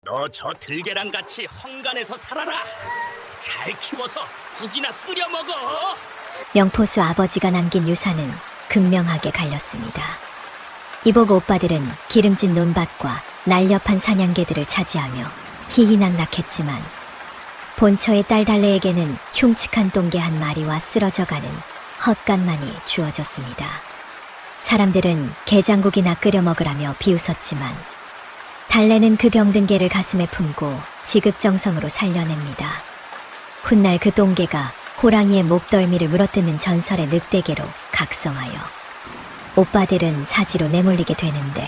너 저 들개랑 같이 헝간에서 살아라. 잘 키워서 국이나 끓여 먹어. 명포수 아버지가 남긴 유산은 극명하게 갈렸습니다. 이보고 오빠들은 기름진 논밭과 날렵한 사냥개들을 차지하며 희희낙낙했지만 본처의 딸 달래에게는 흉측한 똥개 한 마리와 쓰러져가는 헛간만이 주어졌습니다. 사람들은 게장국이나 끓여 먹으라며 비웃었지만 달래는 그 병든 개를 가슴에 품고 지극정성으로 살려냅니다. 훗날 그 똥개가 호랑이의 목덜미를 물어뜯는 전설의 늑대개로 각성하여 오빠들은 사지로 내몰리게 되는데,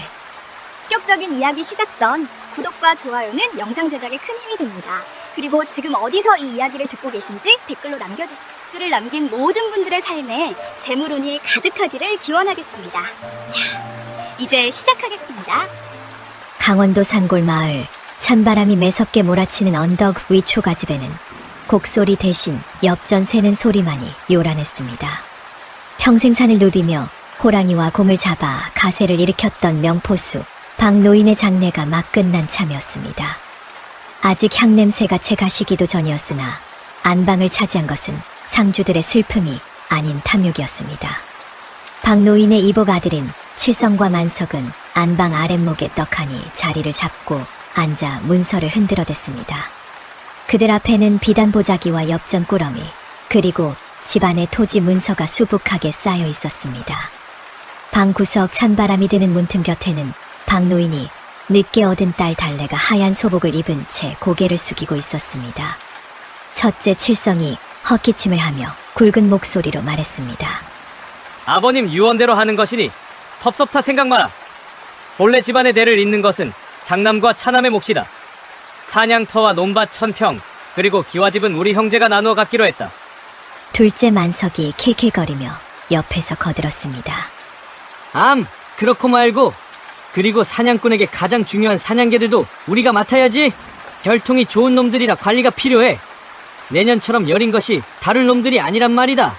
본격적인 이야기 시작 전 구독과 좋아요는 영상 제작에 큰 힘이 됩니다. 그리고 지금 어디서 이 이야기를 듣고 계신지 댓글로 남겨주시고 댓글을 남긴 모든 분들의 삶에 재물운이 가득하기를 기원하겠습니다. 자, 이제 시작하겠습니다. 강원도 산골 마을, 찬바람이 매섭게 몰아치는 언덕 위 초가집에는 곡소리 대신 엽전 새는 소리만이 요란했습니다. 평생 산을 누비며 호랑이와 곰을 잡아 가세를 일으켰던 명포수 박노인의 장례가 막 끝난 참이었습니다. 아직 향냄새가 채 가시기도 전이었으나 안방을 차지한 것은 상주들의 슬픔이 아닌 탐욕이었습니다. 박노인의 이복 아들인 칠성과 만석은 안방 아랫목에 떡하니 자리를 잡고 앉아 문서를 흔들어댔습니다. 그들 앞에는 비단 보자기와 엽전 꾸러미, 그리고 집안의 토지 문서가 수북하게 쌓여 있었습니다. 방 구석 찬바람이 드는 문틈 곁에는 박노인이 늦게 얻은 딸 달래가 하얀 소복을 입은 채 고개를 숙이고 있었습니다. 첫째 칠성이 헛기침을 하며 굵은 목소리로 말했습니다. 아버님 유언대로 하는 것이니 섭섭타 생각 마라. 본래 집안의 대를 잇는 것은 장남과 차남의 몫이다. 사냥터와 논밭 1000평, 그리고 기와집은 우리 형제가 나누어 갖기로 했다. 둘째 만석이 킬킬거리며 옆에서 거들었습니다. 그렇고 말고, 그리고 사냥꾼에게 가장 중요한 사냥개들도 우리가 맡아야지. 혈통이 좋은 놈들이라 관리가 필요해. 내년처럼 여린 것이 다룰 놈들이 아니란 말이다.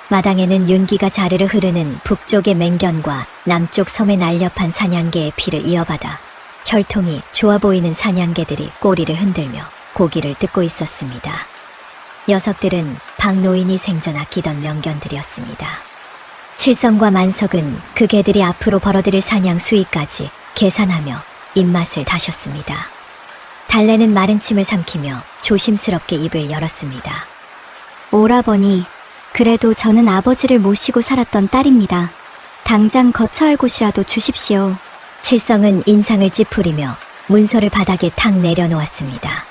마당에는 윤기가 자르르 흐르는 북쪽의 맹견과 남쪽 섬의 날렵한 사냥개의 피를 이어받아 혈통이 좋아 보이는 사냥개들이 꼬리를 흔들며 고기를 뜯고 있었습니다. 녀석들은 박노인이 생전 아끼던 명견들이었습니다. 칠성과 만석은 그 개들이 앞으로 벌어들일 사냥 수익까지 계산하며 입맛을 다셨습니다. 달래는 마른 침을 삼키며 조심스럽게 입을 열었습니다. 오라버니, 그래도 저는 아버지를 모시고 살았던 딸입니다. 당장 거처할 곳이라도 주십시오. 칠성은 인상을 찌푸리며 문서를 바닥에 탁 내려놓았습니다.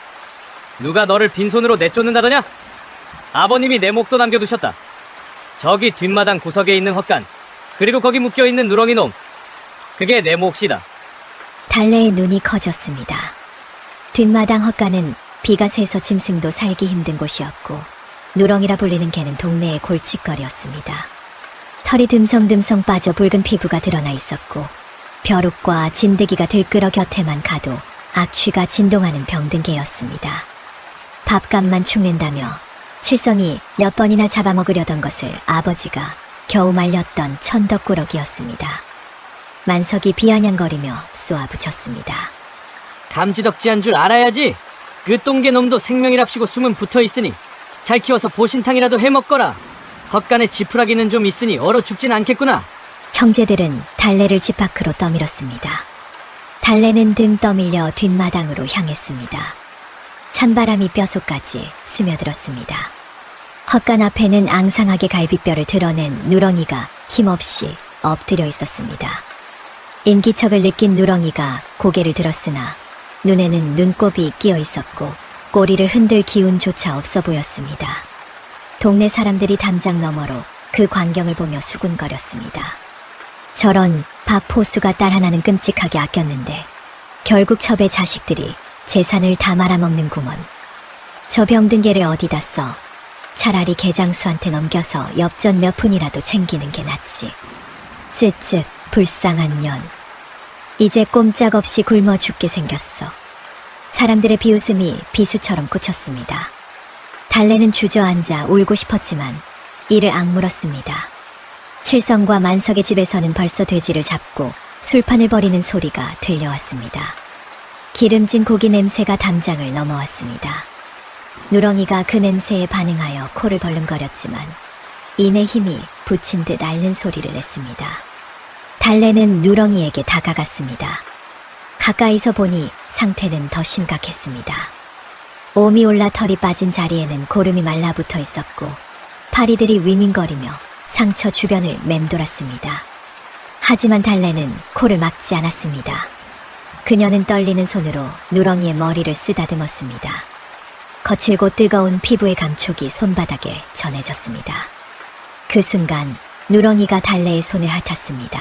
누가 너를 빈손으로 내쫓는다더냐? 아버님이 내 목도 남겨두셨다. 저기 뒷마당 구석에 있는 헛간, 그리고 거기 묶여있는 누렁이 놈, 그게 내 몫이다. 달래의 눈이 커졌습니다. 뒷마당 헛간은 비가 새서 짐승도 살기 힘든 곳이었고 누렁이라 불리는 개는 동네의 골칫거리였습니다. 털이 듬성듬성 빠져 붉은 피부가 드러나 있었고 벼룩과 진드기가 들끓어 곁에만 가도 악취가 진동하는 병든 개였습니다. 밥값만 축낸다며 칠성이 몇 번이나 잡아먹으려던 것을 아버지가 겨우 말렸던 천덕꾸러기였습니다. 만석이 비아냥거리며 쏘아붙였습니다. 감지덕지한 줄 알아야지. 그 똥개 놈도 생명이랍시고 숨은 붙어있으니 잘 키워서 보신탕이라도 해먹거라. 헛간에 지푸라기는 좀 있으니 얼어 죽진 않겠구나. 형제들은 달래를 집 밖으로 떠밀었습니다. 달래는 등 떠밀려 뒷마당으로 향했습니다. 찬바람이 뼛속까지 스며들었습니다. 헛간 앞에는 앙상하게 갈비뼈를 드러낸 누렁이가 힘없이 엎드려 있었습니다. 인기척을 느낀 누렁이가 고개를 들었으나 눈에는 눈곱이 끼어 있었고 꼬리를 흔들 기운조차 없어 보였습니다. 동네 사람들이 담장 너머로 그 광경을 보며 수군거렸습니다. 저런 박포수가 딸 하나는 끔찍하게 아꼈는데 결국 첩의 자식들이 재산을 다 말아먹는구먼. 저 병든 개를 어디다 써. 차라리 개장수한테 넘겨서 엽전 몇 푼이라도 챙기는 게 낫지. 쯧쯧 불쌍한 년. 이제 꼼짝없이 굶어 죽게 생겼어. 사람들의 비웃음이 비수처럼 꽂혔습니다. 달래는 주저앉아 울고 싶었지만 이를 악물었습니다. 칠성과 만석의 집에서는 벌써 돼지를 잡고 술판을 벌이는 소리가 들려왔습니다. 기름진 고기 냄새가 담장을 넘어왔습니다. 누렁이가 그 냄새에 반응하여 코를 벌름거렸지만 이내 힘이 붙인 듯 앓는 소리를 냈습니다. 달래는 누렁이에게 다가갔습니다. 가까이서 보니 상태는 더 심각했습니다. 옴이 올라 털이 빠진 자리에는 고름이 말라붙어 있었고 파리들이 위민거리며 상처 주변을 맴돌았습니다. 하지만 달래는 코를 막지 않았습니다. 그녀는 떨리는 손으로 누렁이의 머리를 쓰다듬었습니다. 거칠고 뜨거운 피부의 감촉이 손바닥에 전해졌습니다. 그 순간 누렁이가 달래의 손을 핥았습니다.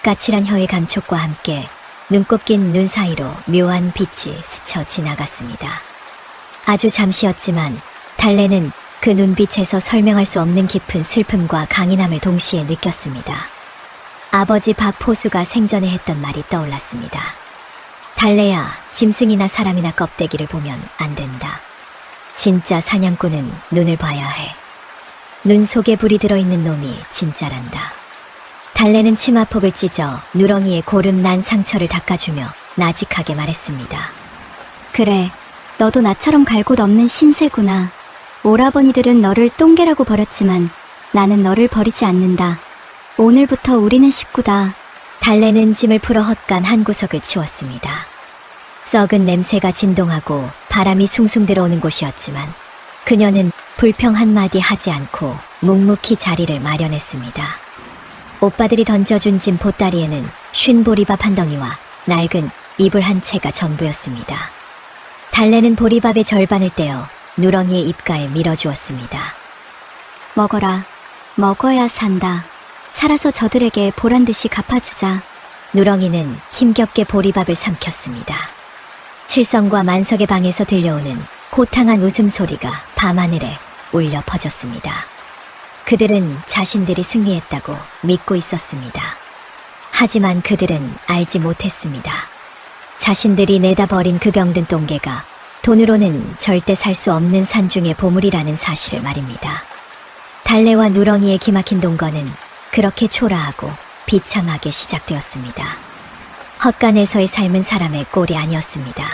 까칠한 혀의 감촉과 함께 눈곱 낀 눈 사이로 묘한 빛이 스쳐 지나갔습니다. 아주 잠시였지만 달래는 그 눈빛에서 설명할 수 없는 깊은 슬픔과 강인함을 동시에 느꼈습니다. 아버지 박포수가 생전에 했던 말이 떠올랐습니다. 달래야, 짐승이나 사람이나 껍데기를 보면 안 된다. 진짜 사냥꾼은 눈을 봐야 해. 눈 속에 불이 들어있는 놈이 진짜란다. 달래는 치마폭을 찢어 누렁이의 고름 난 상처를 닦아주며 나직하게 말했습니다. 그래, 너도 나처럼 갈 곳 없는 신세구나. 오라버니들은 너를 똥개라고 버렸지만 나는 너를 버리지 않는다. 오늘부터 우리는 식구다. 달래는 짐을 풀어 헛간 한 구석을 치웠습니다. 썩은 냄새가 진동하고 바람이 숭숭 들어오는 곳이었지만 그녀는 불평 한마디 하지 않고 묵묵히 자리를 마련했습니다. 오빠들이 던져준 짐 보따리에는 쉰 보리밥 한 덩이와 낡은 이불 한 채가 전부였습니다. 달래는 보리밥의 절반을 떼어 누렁이의 입가에 밀어주었습니다. 먹어라. 먹어야 산다. 살아서 저들에게 보란듯이 갚아주자. 누렁이는 힘겹게 보리밥을 삼켰습니다. 칠성과 만석의 방에서 들려오는 호탕한 웃음소리가 밤하늘에 울려 퍼졌습니다. 그들은 자신들이 승리했다고 믿고 있었습니다. 하지만 그들은 알지 못했습니다. 자신들이 내다버린 그 병든 똥개가 돈으로는 절대 살 수 없는 산중의 보물이라는 사실을 말입니다. 달래와 누렁이의 기막힌 동거는 그렇게 초라하고 비참하게 시작되었습니다. 헛간에서의 삶은 사람의 꼴이 아니었습니다.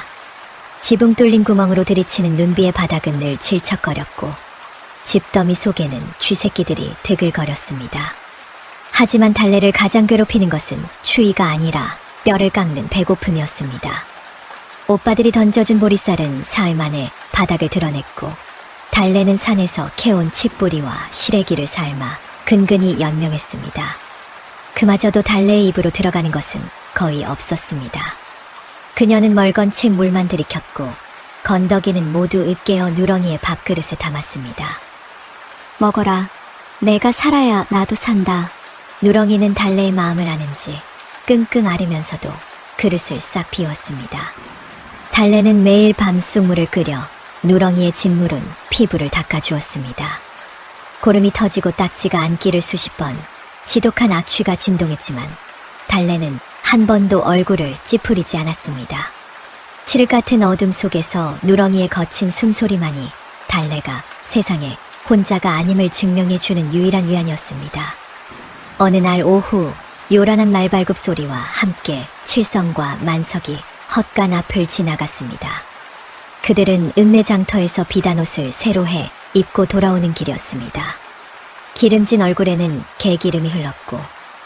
지붕 뚫린 구멍으로 들이치는 눈비의 바닥은 늘 질척거렸고 집더미 속에는 쥐새끼들이 드글거렸습니다. 하지만 달래를 가장 괴롭히는 것은 추위가 아니라 뼈를 깎는 배고픔이었습니다. 오빠들이 던져준 보리쌀은 사흘 만에 바닥을 드러냈고 달래는 산에서 캐온 칡뿌리와 시래기를 삶아 근근히 연명했습니다. 그마저도 달래의 입으로 들어가는 것은 거의 없었습니다. 그녀는 멀건치 물만 들이켰고 건더기는 모두 으깨어 누렁이의 밥그릇에 담았습니다. 먹어라. 내가 살아야 나도 산다. 누렁이는 달래의 마음을 아는지 끙끙 앓으면서도 그릇을 싹 비웠습니다. 달래는 매일 밤 쑥물을 끓여 누렁이의 진물은 피부를 닦아주었습니다. 고름이 터지고 딱지가 앉기를 수십 번, 지독한 악취가 진동했지만 달래는 한 번도 얼굴을 찌푸리지 않았습니다. 칠흑 같은 어둠 속에서 누렁이의 거친 숨소리만이 달래가 세상에 혼자가 아님을 증명해주는 유일한 위안이었습니다. 어느 날 오후 요란한 말발굽 소리와 함께 칠성과 만석이 헛간 앞을 지나갔습니다. 그들은 읍내장터에서 비단 옷을 새로 해 입고 돌아오는 길이었습니다. 기름진 얼굴에는 개기름이 흘렀고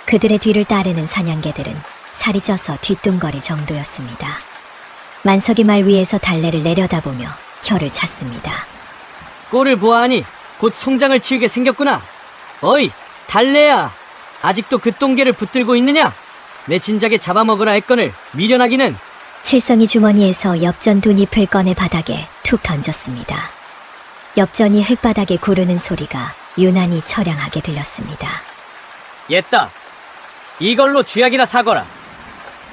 그들의 뒤를 따르는 사냥개들은 살이 쪄서 뒤뚱거릴 정도였습니다. 만석이 말 위에서 달래를 내려다보며 혀를 찼습니다. 꼴을 보아하니 곧 송장을 치우게 생겼구나. 어이, 달래야. 아직도 그 똥개를 붙들고 있느냐? 내 진작에 잡아먹으라 했거늘 미련하기는. 칠성이 주머니에서 엽전 두 잎을 꺼내 바닥에 툭 던졌습니다. 엽전이 흙바닥에 구르는 소리가 유난히 처량하게 들렸습니다. 옛다. 이걸로 쥐약이나 사거라.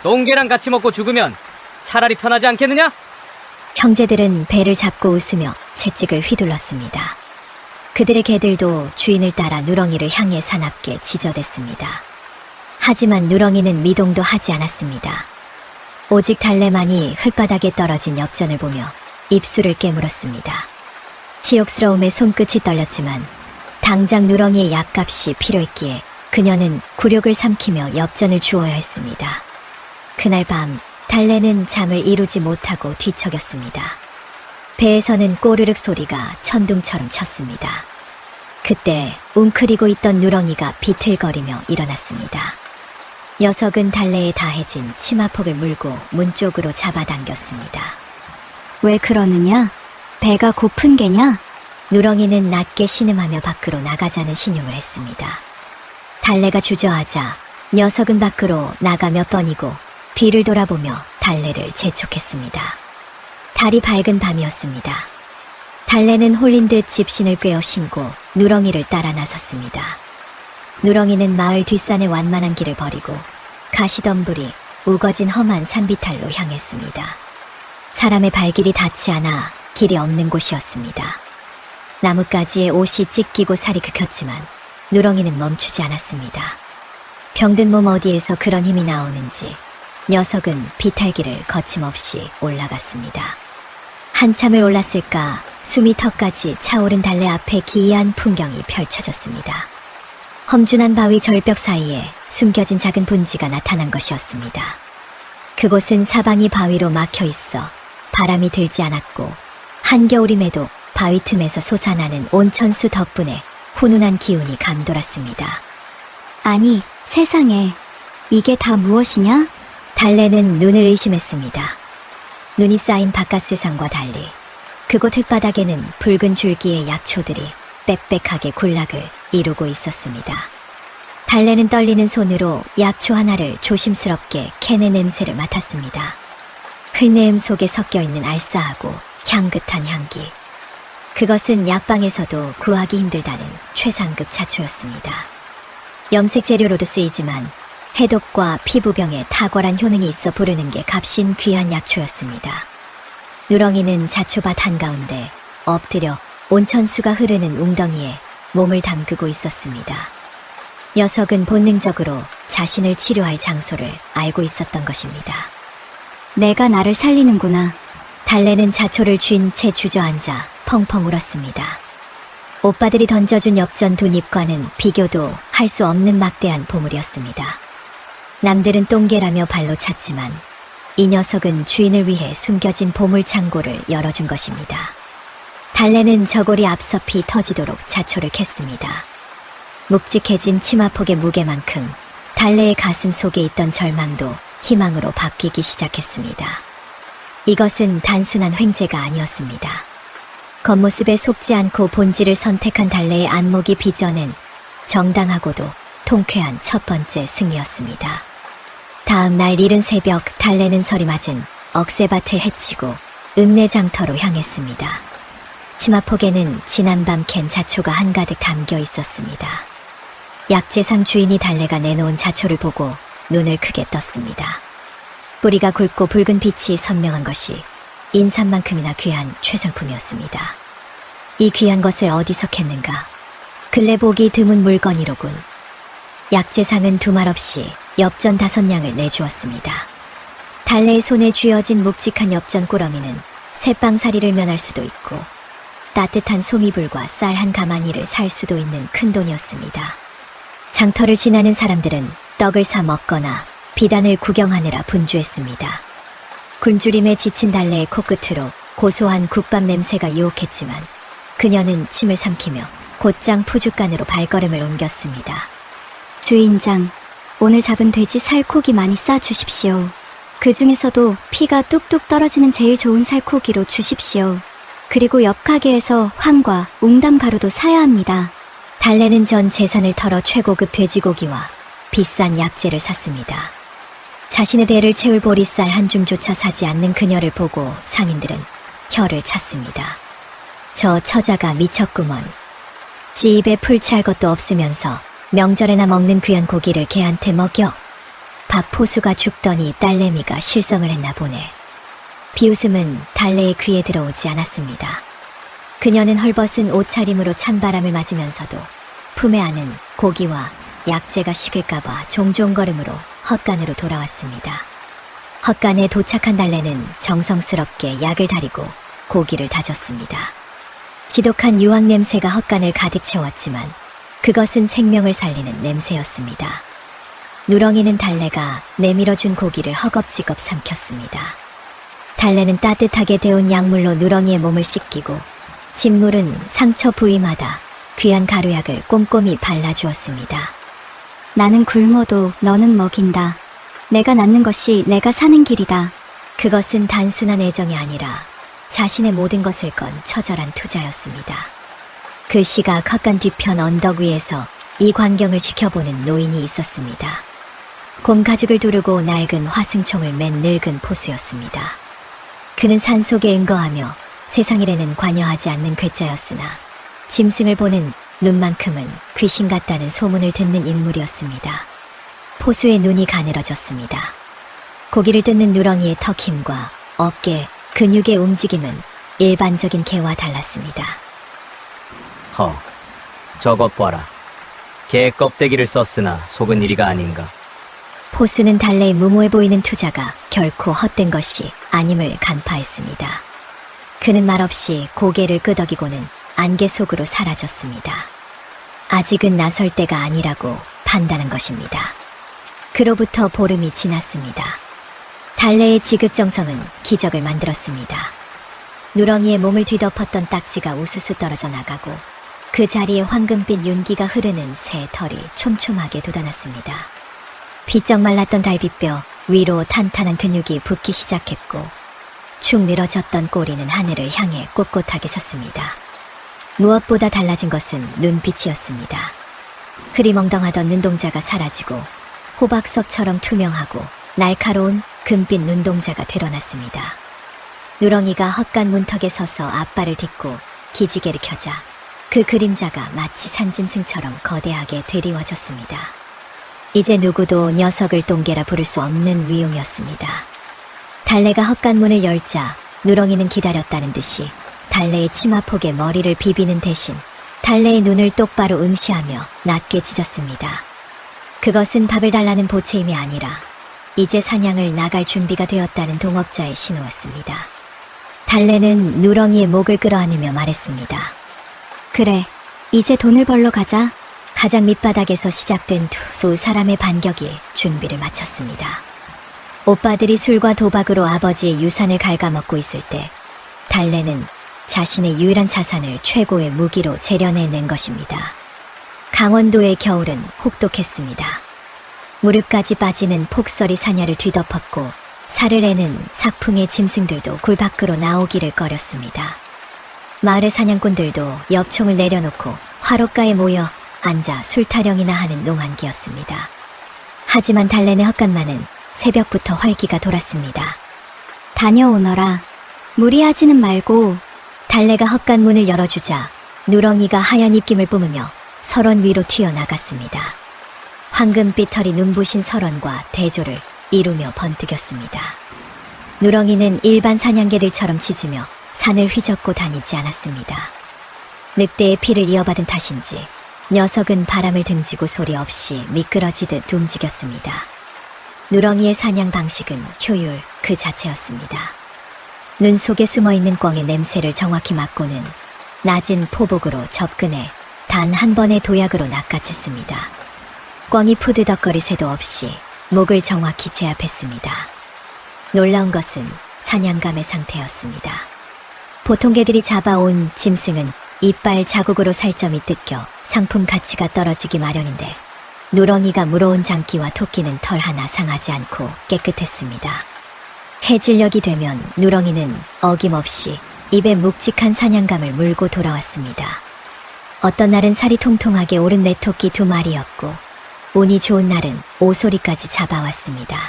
똥개랑 같이 먹고 죽으면 차라리 편하지 않겠느냐? 형제들은 배를 잡고 웃으며 채찍을 휘둘렀습니다. 그들의 개들도 주인을 따라 누렁이를 향해 사납게 지저댔습니다. 하지만 누렁이는 미동도 하지 않았습니다. 오직 달래만이 흙바닥에 떨어진 엽전을 보며 입술을 깨물었습니다. 치욕스러움에 손끝이 떨렸지만 당장 누렁이의 약값이 필요했기에 그녀는 굴욕을 삼키며 엽전을 주워야 했습니다. 그날 밤 달래는 잠을 이루지 못하고 뒤척였습니다. 배에서는 꼬르륵 소리가 천둥처럼 쳤습니다. 그때 웅크리고 있던 누렁이가 비틀거리며 일어났습니다. 녀석은 달래에 다해진 치마폭을 물고 문 쪽으로 잡아당겼습니다. 왜 그러느냐? 배가 고픈 게냐? 누렁이는 낮게 신음하며 밖으로 나가자는 신용을 했습니다. 달래가 주저하자 녀석은 밖으로 나가 몇 번이고 뒤를 돌아보며 달래를 재촉했습니다. 달이 밝은 밤이었습니다. 달래는 홀린 듯 집신을 꿰어 신고 누렁이를 따라 나섰습니다. 누렁이는 마을 뒷산의 완만한 길을 버리고 가시덤불이 우거진 험한 산비탈로 향했습니다. 사람의 발길이 닿지 않아 길이 없는 곳이었습니다. 나뭇가지에 옷이 찢기고 살이 긁혔지만 누렁이는 멈추지 않았습니다. 병든 몸 어디에서 그런 힘이 나오는지 녀석은 비탈길을 거침없이 올라갔습니다. 한참을 올랐을까 숨이 턱까지 차오른 달래 앞에 기이한 풍경이 펼쳐졌습니다. 험준한 바위 절벽 사이에 숨겨진 작은 분지가 나타난 것이었습니다. 그곳은 사방이 바위로 막혀 있어 바람이 들지 않았고 한겨울임에도 바위 틈에서 솟아나는 온천수 덕분에 훈훈한 기운이 감돌았습니다. 아니, 세상에. 이게 다 무엇이냐? 달래는 눈을 의심했습니다. 눈이 쌓인 바깥 세상과 달리 그곳 흙바닥에는 붉은 줄기의 약초들이 빽빽하게 군락을 이루고 있었습니다. 달래는 떨리는 손으로 약초 하나를 조심스럽게 캔의 냄새를 맡았습니다. 흙내음 속에 섞여있는 알싸하고 향긋한 향기. 그것은 약방에서도 구하기 힘들다는 최상급 자초였습니다. 염색 재료로도 쓰이지만 해독과 피부병에 탁월한 효능이 있어 부르는 게 값인 귀한 약초였습니다. 누렁이는 자초밭 한가운데 엎드려 온천수가 흐르는 웅덩이에 몸을 담그고 있었습니다. 녀석은 본능적으로 자신을 치료할 장소를 알고 있었던 것입니다. 내가 나를 살리는구나. 달래는 자초를 쥔 채 주저앉아 펑펑 울었습니다. 오빠들이 던져준 엽전 두 잎과는 비교도 할 수 없는 막대한 보물이었습니다. 남들은 똥개라며 발로 찼지만 이 녀석은 주인을 위해 숨겨진 보물 창고를 열어준 것입니다. 달래는 저골이 앞서피 터지도록 자초를 캤습니다. 묵직해진 치마폭의 무게만큼 달래의 가슴 속에 있던 절망도 희망으로 바뀌기 시작했습니다. 이것은 단순한 횡재가 아니었습니다. 겉모습에 속지 않고 본질을 선택한 달래의 안목이 빚어낸 정당하고도 통쾌한 첫 번째 승리였습니다. 다음 날 이른 새벽 달래는 서리 맞은 억새밭을 헤치고 읍내장터로 향했습니다. 치마폭에는 지난밤 캔 자초가 한가득 담겨 있었습니다. 약재상 주인이 달래가 내놓은 자초를 보고 눈을 크게 떴습니다. 뿌리가 굵고 붉은 빛이 선명한 것이 인삼만큼이나 귀한 최상품이었습니다. 이 귀한 것을 어디서 캤는가? 근래 보기 드문 물건이로군. 약재상은 두말 없이 엽전 5냥을 내주었습니다. 달래의 손에 쥐어진 묵직한 엽전 꾸러미는 새빵사리를 면할 수도 있고 따뜻한 송이불과 쌀 한 가마니를 살 수도 있는 큰돈이었습니다. 장터를 지나는 사람들은 떡을 사 먹거나 비단을 구경하느라 분주했습니다. 굶주림에 지친 달래의 코끝으로 고소한 국밥 냄새가 유혹했지만 그녀는 침을 삼키며 곧장 푸죽간으로 발걸음을 옮겼습니다. 주인장, 오늘 잡은 돼지 살코기 많이 싸주십시오. 그 중에서도 피가 뚝뚝 떨어지는 제일 좋은 살코기로 주십시오. 그리고 옆 가게에서 황과 웅담 가루도 사야 합니다. 달래는 전 재산을 털어 최고급 돼지고기와 비싼 약재를 샀습니다. 자신의 배를 채울 보리쌀 한 줌조차 사지 않는 그녀를 보고 상인들은 혀를 찼습니다. 저 처자가 미쳤구먼. 지 입에 풀칠할 것도 없으면서 명절에나 먹는 귀한 고기를 개한테 먹여. 밥 포수가 죽더니 딸내미가 실성을 했나 보네. 비웃음은 달래의 귀에 들어오지 않았습니다. 그녀는 헐벗은 옷차림으로 찬바람을 맞으면서도 품에 안은 고기와 약재가 식을까봐 종종 걸음으로 헛간으로 돌아왔습니다. 헛간에 도착한 달래는 정성스럽게 약을 다리고 고기를 다졌습니다. 지독한 유황 냄새가 헛간을 가득 채웠지만 그것은 생명을 살리는 냄새였습니다. 누렁이는 달래가 내밀어준 고기를 허겁지겁 삼켰습니다. 달래는 따뜻하게 데운 약물로 누렁이의 몸을 씻기고 진물은 상처 부위마다 귀한 가루약을 꼼꼼히 발라주었습니다. 나는 굶어도 너는 먹인다. 내가 낳는 것이 내가 사는 길이다. 그것은 단순한 애정이 아니라 자신의 모든 것을 건 처절한 투자였습니다. 그 시각 헛간 뒤편 언덕 위에서 이 광경을 지켜보는 노인이 있었습니다. 곰 가죽을 두르고 낡은 화승총을 맨 늙은 포수였습니다. 그는 산속에 응거하며 세상일에는 관여하지 않는 괴짜였으나 짐승을 보는 눈만큼은 귀신 같다는 소문을 듣는 인물이었습니다. 포수의 눈이 가늘어졌습니다. 고기를 뜯는 누렁이의 턱 힘과 어깨, 근육의 움직임은 일반적인 개와 달랐습니다. 저것 봐라. 개 껍데기를 썼으나 속은 이리가 아닌가. 포수는 달래의 무모해 보이는 투자가 결코 헛된 것이 아님을 간파했습니다. 그는 말없이 고개를 끄덕이고는 안개 속으로 사라졌습니다. 아직은 나설 때가 아니라고 판단한 것입니다. 그로부터 보름이 지났습니다. 달래의 지극정성은 기적을 만들었습니다. 누렁이의 몸을 뒤덮었던 딱지가 우수수 떨어져 나가고 그 자리에 황금빛 윤기가 흐르는 새 털이 촘촘하게 돋아났습니다. 비쩍 말랐던 달비뼈 위로 탄탄한 근육이 붙기 시작했고 축 늘어졌던 꼬리는 하늘을 향해 꼿꼿하게 섰습니다. 무엇보다 달라진 것은 눈빛이었습니다. 흐리멍덩하던 눈동자가 사라지고 호박석처럼 투명하고 날카로운 금빛 눈동자가 드러났습니다. 누렁이가 헛간 문턱에 서서 앞발을 딛고 기지개를 켜자 그 그림자가 마치 산짐승처럼 거대하게 드리워졌습니다. 이제 누구도 녀석을 똥개라 부를 수 없는 위용이었습니다. 달래가 헛간 문을 열자 누렁이는 기다렸다는 듯이 달래의 치마폭에 머리를 비비는 대신 달래의 눈을 똑바로 응시하며 낮게 짖었습니다. 그것은 밥을 달라는 보채임이 아니라 이제 사냥을 나갈 준비가 되었다는 동업자의 신호였습니다. 달래는 누렁이의 목을 끌어안으며 말했습니다. 그래, 이제 돈을 벌러 가자. 가장 밑바닥에서 시작된 두 사람의 반격이 준비를 마쳤습니다. 오빠들이 술과 도박으로 아버지의 유산을 갉아먹고 있을 때 달래는 자신의 유일한 자산을 최고의 무기로 재련해낸 것입니다. 강원도의 겨울은 혹독했습니다. 무릎까지 빠지는 폭설이 사냐를 뒤덮었고 살을 애는 삭풍의 짐승들도 굴 밖으로 나오기를 꺼렸습니다. 마을의 사냥꾼들도 엽총을 내려놓고 화롯가에 모여 앉아 술타령이나 하는 농한기였습니다. 하지만 달래네 헛간만은 새벽부터 활기가 돌았습니다. 다녀오너라. 무리하지는 말고. 달래가 헛간 문을 열어주자 누렁이가 하얀 입김을 뿜으며 설원 위로 튀어나갔습니다. 황금빛 털이 눈부신 설원과 대조를 이루며 번뜩였습니다. 누렁이는 일반 사냥개들처럼 짖으며 산을 휘젓고 다니지 않았습니다. 늑대의 피를 이어받은 탓인지 녀석은 바람을 등지고 소리 없이 미끄러지듯 움직였습니다. 누렁이의 사냥 방식은 효율 그 자체였습니다. 눈 속에 숨어있는 꿩의 냄새를 정확히 맡고는 낮은 포복으로 접근해 단 한 번의 도약으로 낚아챘습니다. 꿩이 푸드덕거릴 새도 없이 목을 정확히 제압했습니다. 놀라운 것은 사냥감의 상태였습니다. 보통 개들이 잡아온 짐승은 이빨 자국으로 살점이 뜯겨 상품 가치가 떨어지기 마련인데 누렁이가 물어온 장기와 토끼는 털 하나 상하지 않고 깨끗했습니다. 해질녘이 되면 누렁이는 어김없이 입에 묵직한 사냥감을 물고 돌아왔습니다. 어떤 날은 살이 통통하게 오른 내토끼 2마리였고 운이 좋은 날은 오소리까지 잡아왔습니다.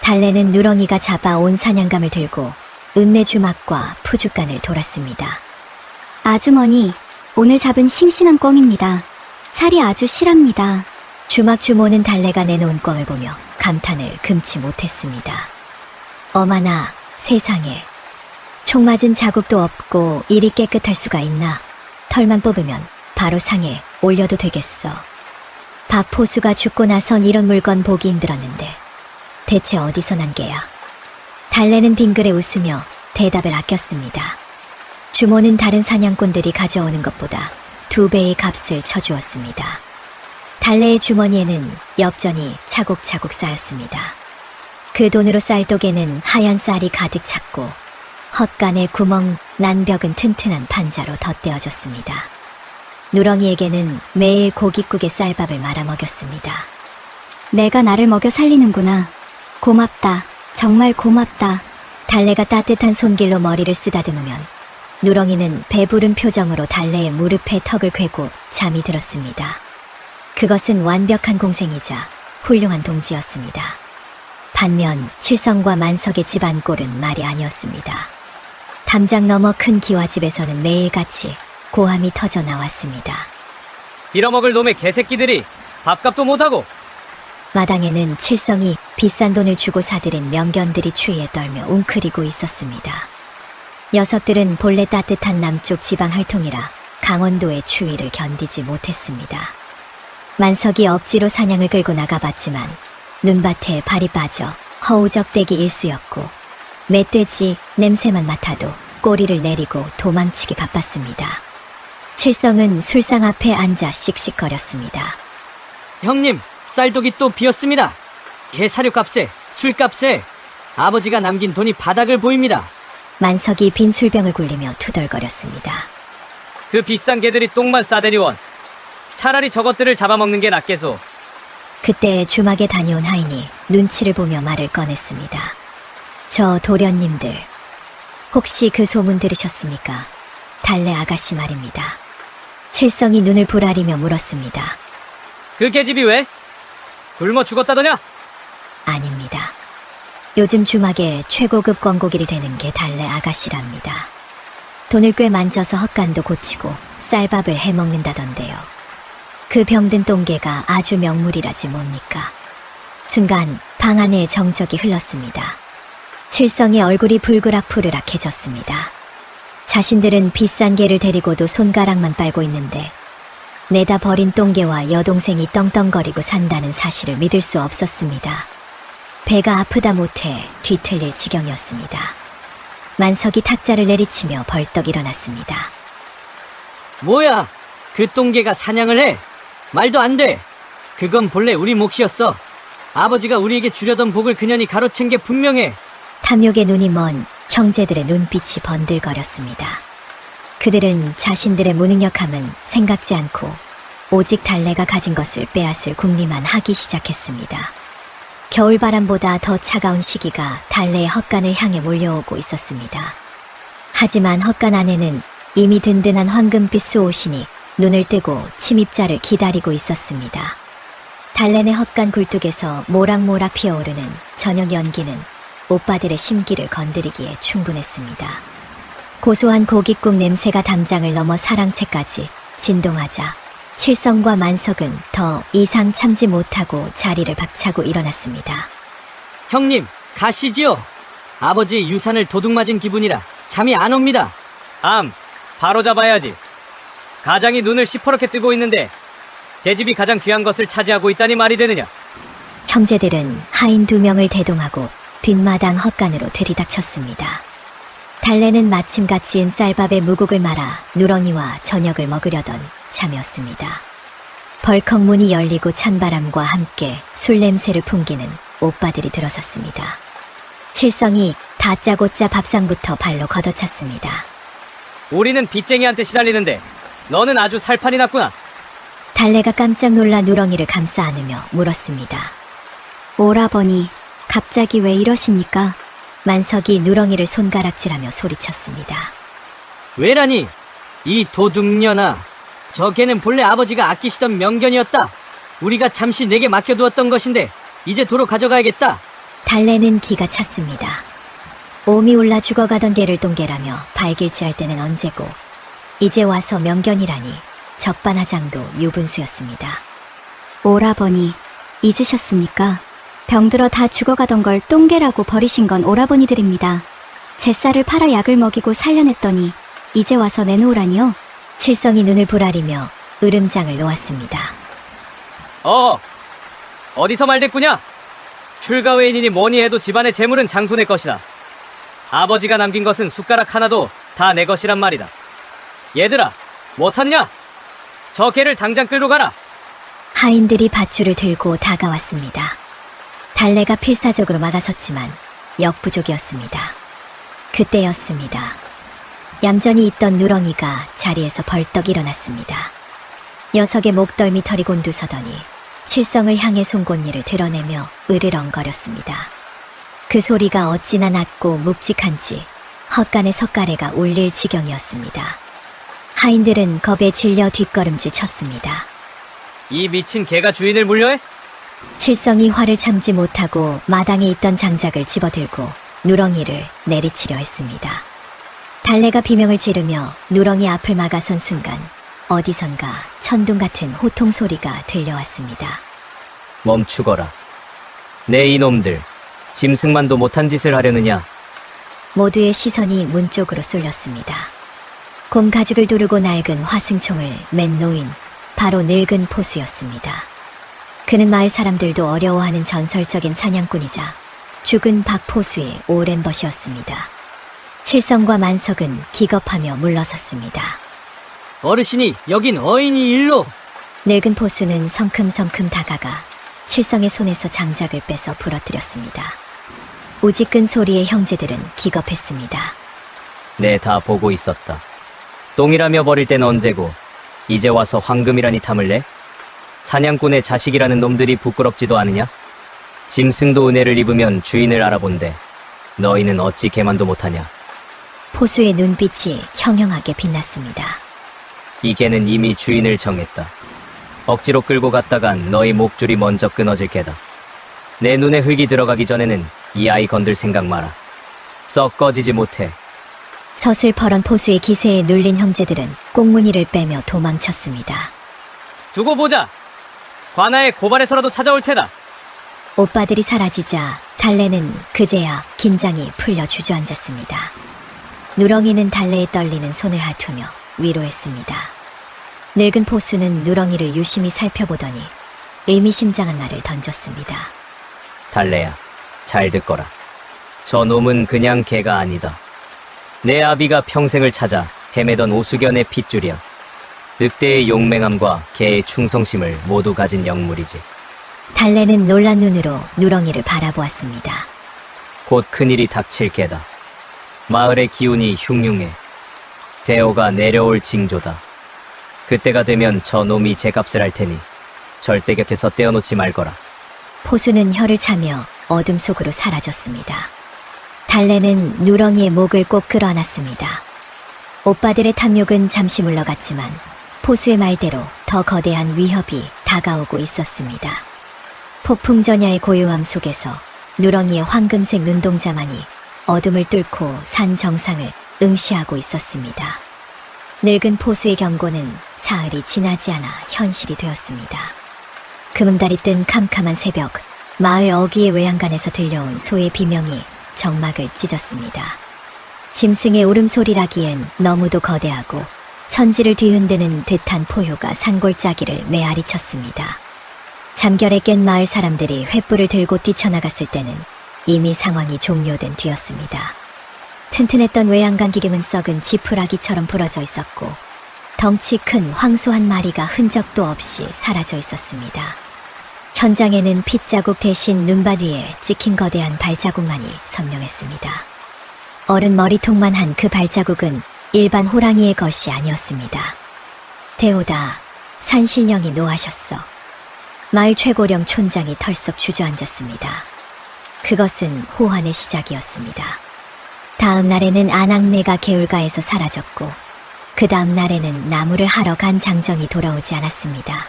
달래는 누렁이가 잡아온 사냥감을 들고 읍내 주막과 푸주간을 돌았습니다. 아주머니, 오늘 잡은 싱싱한 꿩입니다. 살이 아주 실합니다. 주막 주모는 달래가 내놓은 꿩을 보며 감탄을 금치 못했습니다. 어마나 세상에, 총 맞은 자국도 없고 이리 깨끗할 수가 있나. 털만 뽑으면 바로 상에 올려도 되겠어. 박포수가 죽고 나선 이런 물건 보기 힘들었는데 대체 어디서 난 게야. 달래는 빙그레 웃으며 대답을 아꼈습니다. 주모는 다른 사냥꾼들이 가져오는 것보다 2배의 값을 쳐주었습니다. 달래의 주머니에는 엽전이 차곡차곡 쌓였습니다. 그 돈으로 쌀독에는 하얀 쌀이 가득 찼고 헛간의 구멍 난 벽은 튼튼한 판자로 덧대어졌습니다. 누렁이에게는 매일 고깃국에 쌀밥을 말아 먹였습니다. 내가 나를 먹여 살리는구나. 고맙다. 정말 고맙다. 달래가 따뜻한 손길로 머리를 쓰다듬으면 누렁이는 배부른 표정으로 달래의 무릎에 턱을 괴고 잠이 들었습니다. 그것은 완벽한 공생이자 훌륭한 동지였습니다. 반면 칠성과 만석의 집안 꼴은 말이 아니었습니다. 담장 너머 큰 기와집에서는 매일같이 고함이 터져 나왔습니다. 빌어먹을 놈의 개새끼들이 밥값도 못하고 마당에는 칠성이 비싼 돈을 주고 사들인 명견들이 추위에 떨며 웅크리고 있었습니다. 녀석들은 본래 따뜻한 남쪽 지방 혈통이라 강원도의 추위를 견디지 못했습니다. 만석이 억지로 사냥을 끌고 나가봤지만 눈밭에 발이 빠져 허우적대기 일쑤였고 멧돼지 냄새만 맡아도 꼬리를 내리고 도망치기 바빴습니다. 칠성은 술상 앞에 앉아 씩씩거렸습니다. 형님, 쌀독이 또 비었습니다. 개 사료값에 술값에 아버지가 남긴 돈이 바닥을 보입니다. 만석이 빈 술병을 굴리며 투덜거렸습니다. 그 비싼 개들이 똥만 싸대니 원. 차라리 저것들을 잡아먹는 게 낫겠소. 그때 주막에 다녀온 하인이 눈치를 보며 말을 꺼냈습니다. 저 도련님들, 혹시 그 소문 들으셨습니까? 달래 아가씨 말입니다. 칠성이 눈을 부라리며 물었습니다. 그 계집이 왜? 굶어 죽었다더냐? 아닙니다. 요즘 주막에 최고급 권고길이 되는 게 달래 아가씨랍니다. 돈을 꽤 만져서 헛간도 고치고 쌀밥을 해먹는다던데요. 그 병든 똥개가 아주 명물이라지 뭡니까? 순간 방 안에 정적이 흘렀습니다. 칠성의 얼굴이 불그락푸르락해졌습니다. 자신들은 비싼 개를 데리고도 손가락만 빨고 있는데 내다 버린 똥개와 여동생이 떵떵거리고 산다는 사실을 믿을 수 없었습니다. 배가 아프다 못해 뒤틀릴 지경이었습니다. 만석이 탁자를 내리치며 벌떡 일어났습니다. 뭐야? 그 똥개가 사냥을 해? 말도 안 돼. 그건 본래 우리 몫이었어. 아버지가 우리에게 주려던 복을 그년이 가로챈 게 분명해. 탐욕의 눈이 먼 형제들의 눈빛이 번들거렸습니다. 그들은 자신들의 무능력함은 생각지 않고 오직 달래가 가진 것을 빼앗을 궁리만 하기 시작했습니다. 겨울바람보다 더 차가운 시기가 달래의 헛간을 향해 몰려오고 있었습니다. 하지만 헛간 안에는 이미 든든한 황금빛 수옷이니 눈을 뜨고 침입자를 기다리고 있었습니다. 달래네 헛간 굴뚝에서 모락모락 피어오르는 저녁 연기는 오빠들의 심기를 건드리기에 충분했습니다. 고소한 고깃국 냄새가 담장을 넘어 사랑채까지 진동하자 칠성과 만석은 더 이상 참지 못하고 자리를 박차고 일어났습니다. 형님, 가시지요. 아버지의 유산을 도둑맞은 기분이라 잠이 안 옵니다. 바로 잡아야지. 가장이 눈을 시퍼렇게 뜨고 있는데 계집이 가장 귀한 것을 차지하고 있다니 말이 되느냐? 형제들은 하인 2명을 대동하고 뒷마당 헛간으로 들이닥쳤습니다. 달래는 마침같이 지은 쌀밥에 무국을 말아 누렁이와 저녁을 먹으려던 참이었습니다. 벌컥 문이 열리고 찬바람과 함께 술 냄새를 풍기는 오빠들이 들어섰습니다. 칠성이 다짜고짜 밥상부터 발로 걷어찼습니다. 우리는 빚쟁이한테 시달리는데 너는 아주 살판이 났구나. 달래가 깜짝 놀라 누렁이를 감싸 안으며 물었습니다. 오라버니, 갑자기 왜 이러십니까? 만석이 누렁이를 손가락질하며 소리쳤습니다. 왜라니? 이 도둑년아. 저 개는 본래 아버지가 아끼시던 명견이었다. 우리가 잠시 내게 맡겨두었던 것인데 이제 도로 가져가야겠다. 달래는 기가 찼습니다. 오미 올라 죽어가던 개를 똥개라며 발길질할 때는 언제고 이제 와서 명견이라니 적반하장도 유분수였습니다. 오라버니, 잊으셨습니까? 병들어 다 죽어가던 걸 똥개라고 버리신 건 오라버니들입니다. 제 쌀을 팔아 약을 먹이고 살려냈더니 이제 와서 내놓으라니요? 칠성이 눈을 부라리며 으름장을 놓았습니다. 어디서 말댔구냐? 출가 외인이니 뭐니 해도 집안의 재물은 장손의 것이다. 아버지가 남긴 것은 숟가락 하나도 다 내 것이란 말이다. 얘들아, 뭐 탔냐? 저 개를 당장 끌고 가라. 하인들이 밧줄을 들고 다가왔습니다. 달래가 필사적으로 막아섰지만 역부족이었습니다. 그때였습니다. 얌전히 있던 누렁이가 자리에서 벌떡 일어났습니다. 녀석의 목덜미 털이 곤두서더니 칠성을 향해 송곳니를 드러내며 으르렁거렸습니다. 그 소리가 어찌나 낮고 묵직한지 헛간의 석가래가 울릴 지경이었습니다. 하인들은 겁에 질려 뒷걸음질 쳤습니다. 이 미친 개가 주인을 물려해? 칠성이 화를 참지 못하고 마당에 있던 장작을 집어들고 누렁이를 내리치려 했습니다. 달래가 비명을 지르며 누렁이 앞을 막아선 순간 어디선가 천둥 같은 호통 소리가 들려왔습니다. 멈추거라. 내 이놈들, 짐승만도 못한 짓을 하려느냐? 모두의 시선이 문 쪽으로 쏠렸습니다. 곰 가죽을 두르고 낡은 화승총을 맨 노인, 바로 늙은 포수였습니다. 그는 마을 사람들도 어려워하는 전설적인 사냥꾼이자 죽은 박포수의 오랜 벗이었습니다. 칠성과 만석은 기겁하며 물러섰습니다. 어르신이 여긴 어인이 일로. 늙은 포수는 성큼성큼 다가가 칠성의 손에서 장작을 빼서 부러뜨렸습니다. 우지끈 소리에 형제들은 기겁했습니다. 내 다 보고 있었다. 똥이라며 버릴 땐 언제고 이제 와서 황금이라니 탐을 내? 사냥꾼의 자식이라는 놈들이 부끄럽지도 않으냐? 짐승도 은혜를 입으면 주인을 알아본대. 너희는 어찌 개만도 못하냐? 포수의 눈빛이 형형하게 빛났습니다. 이 개는 이미 주인을 정했다. 억지로 끌고 갔다간 너희 목줄이 먼저 끊어질 게다. 내 눈에 흙이 들어가기 전에는 이 아이 건들 생각 마라. 썩 꺼지지 못해. 서슬퍼런 포수의 기세에 눌린 형제들은 꽁무니를 빼며 도망쳤습니다. 두고 보자. 관아에 고발해서라도 찾아올 테다. 오빠들이 사라지자 달래는 그제야 긴장이 풀려 주저앉았습니다. 누렁이는 달래에 떨리는 손을 핥으며 위로했습니다. 늙은 포수는 누렁이를 유심히 살펴보더니 의미심장한 말을 던졌습니다. 달래야, 잘 듣거라. 저 놈은 그냥 개가 아니다. 내 아비가 평생을 찾아 헤매던 오수견의 핏줄이야. 늑대의 용맹함과 개의 충성심을 모두 가진 영물이지. 달래는 놀란 눈으로 누렁이를 바라보았습니다. 곧 큰일이 닥칠 게다. 마을의 기운이 흉흉해. 대오가 내려올 징조다. 그때가 되면 저 놈이 제값을 할 테니 절대 곁에서 떼어놓지 말거라. 포수는 혀를 차며 어둠 속으로 사라졌습니다. 달래는 누렁이의 목을 꼭 끌어안았습니다. 오빠들의 탐욕은 잠시 물러갔지만 포수의 말대로 더 거대한 위협이 다가오고 있었습니다. 폭풍전야의 고요함 속에서 누렁이의 황금색 눈동자만이 어둠을 뚫고 산 정상을 응시하고 있었습니다. 늙은 포수의 경고는 사흘이 지나지 않아 현실이 되었습니다. 금음달이 뜬 캄캄한 새벽, 마을 어귀의 외양간에서 들려온 소의 비명이 정막을 찢었습니다. 짐승의 울음소리라기엔 너무도 거대하고 천지를 뒤흔드는 듯한 포효가 산골짜기를 메아리 쳤습니다. 잠결에 깬 마을 사람들이 횃불을 들고 뛰쳐나갔을 때는 이미 상황이 종료된 뒤였습니다. 튼튼했던 외양간 기경은 썩은 지푸라기처럼 부러져 있었고 덩치 큰 황소 한 마리가 흔적도 없이 사라져 있었습니다. 현장에는 핏자국 대신 눈밭 위에 찍힌 거대한 발자국만이 선명했습니다. 어른 머리통만 한 그 발자국은 일반 호랑이의 것이 아니었습니다. 대오다, 산신령이 노하셨어. 마을 최고령 촌장이 털썩 주저앉았습니다. 그것은 호환의 시작이었습니다. 다음 날에는 안악내가 개울가에서 사라졌고 그 다음 날에는 나무를 하러 간 장정이 돌아오지 않았습니다.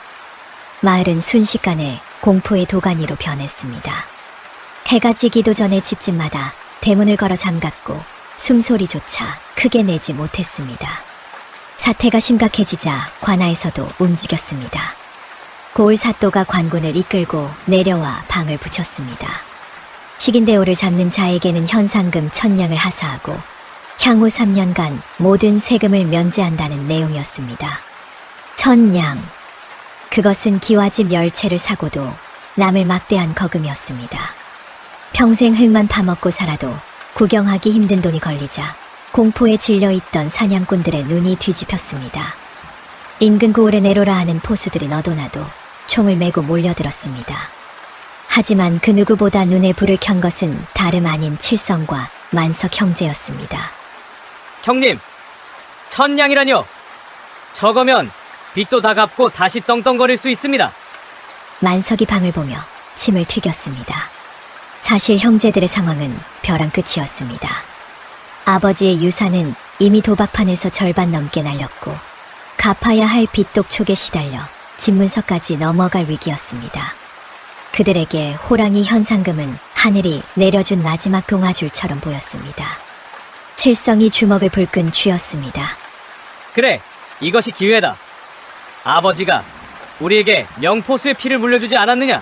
마을은 순식간에 공포의 도가니로 변했습니다. 해가 지기도 전에 집집마다 대문을 걸어 잠갔고 숨소리조차 크게 내지 못했습니다. 사태가 심각해지자 관아에서도 움직였습니다. 고을 사또가 관군을 이끌고 내려와 방을 붙였습니다. 식인대오를 잡는 자에게는 현상금 1000냥을 하사하고 향후 3년간 모든 세금을 면제한다는 내용이었습니다. 1000냥. 그것은 기와집 10채를 사고도 남을 막대한 거금이었습니다. 평생 흙만 파먹고 살아도 구경하기 힘든 돈이 걸리자 공포에 질려있던 사냥꾼들의 눈이 뒤집혔습니다. 인근 고을에 내로라 하는 포수들이 너도나도 총을 메고 몰려들었습니다. 하지만 그 누구보다 눈에 불을 켠 것은 다름 아닌 칠성과 만석 형제였습니다. 형님, 천냥이라뇨? 저거면 빚도 다 갚고 다시 떵떵거릴 수 있습니다. 만석이 방을 보며 침을 튀겼습니다. 사실 형제들의 상황은 벼랑 끝이었습니다. 아버지의 유산은 이미 도박판에서 절반 넘게 날렸고 갚아야 할 빚독촉에 시달려 집문서까지 넘어갈 위기였습니다. 그들에게 호랑이 현상금은 하늘이 내려준 마지막 동아줄처럼 보였습니다. 칠성이 주먹을 불끈 쥐었습니다. 그래, 이것이 기회다. 아버지가 우리에게 명포수의 피를 물려주지 않았느냐?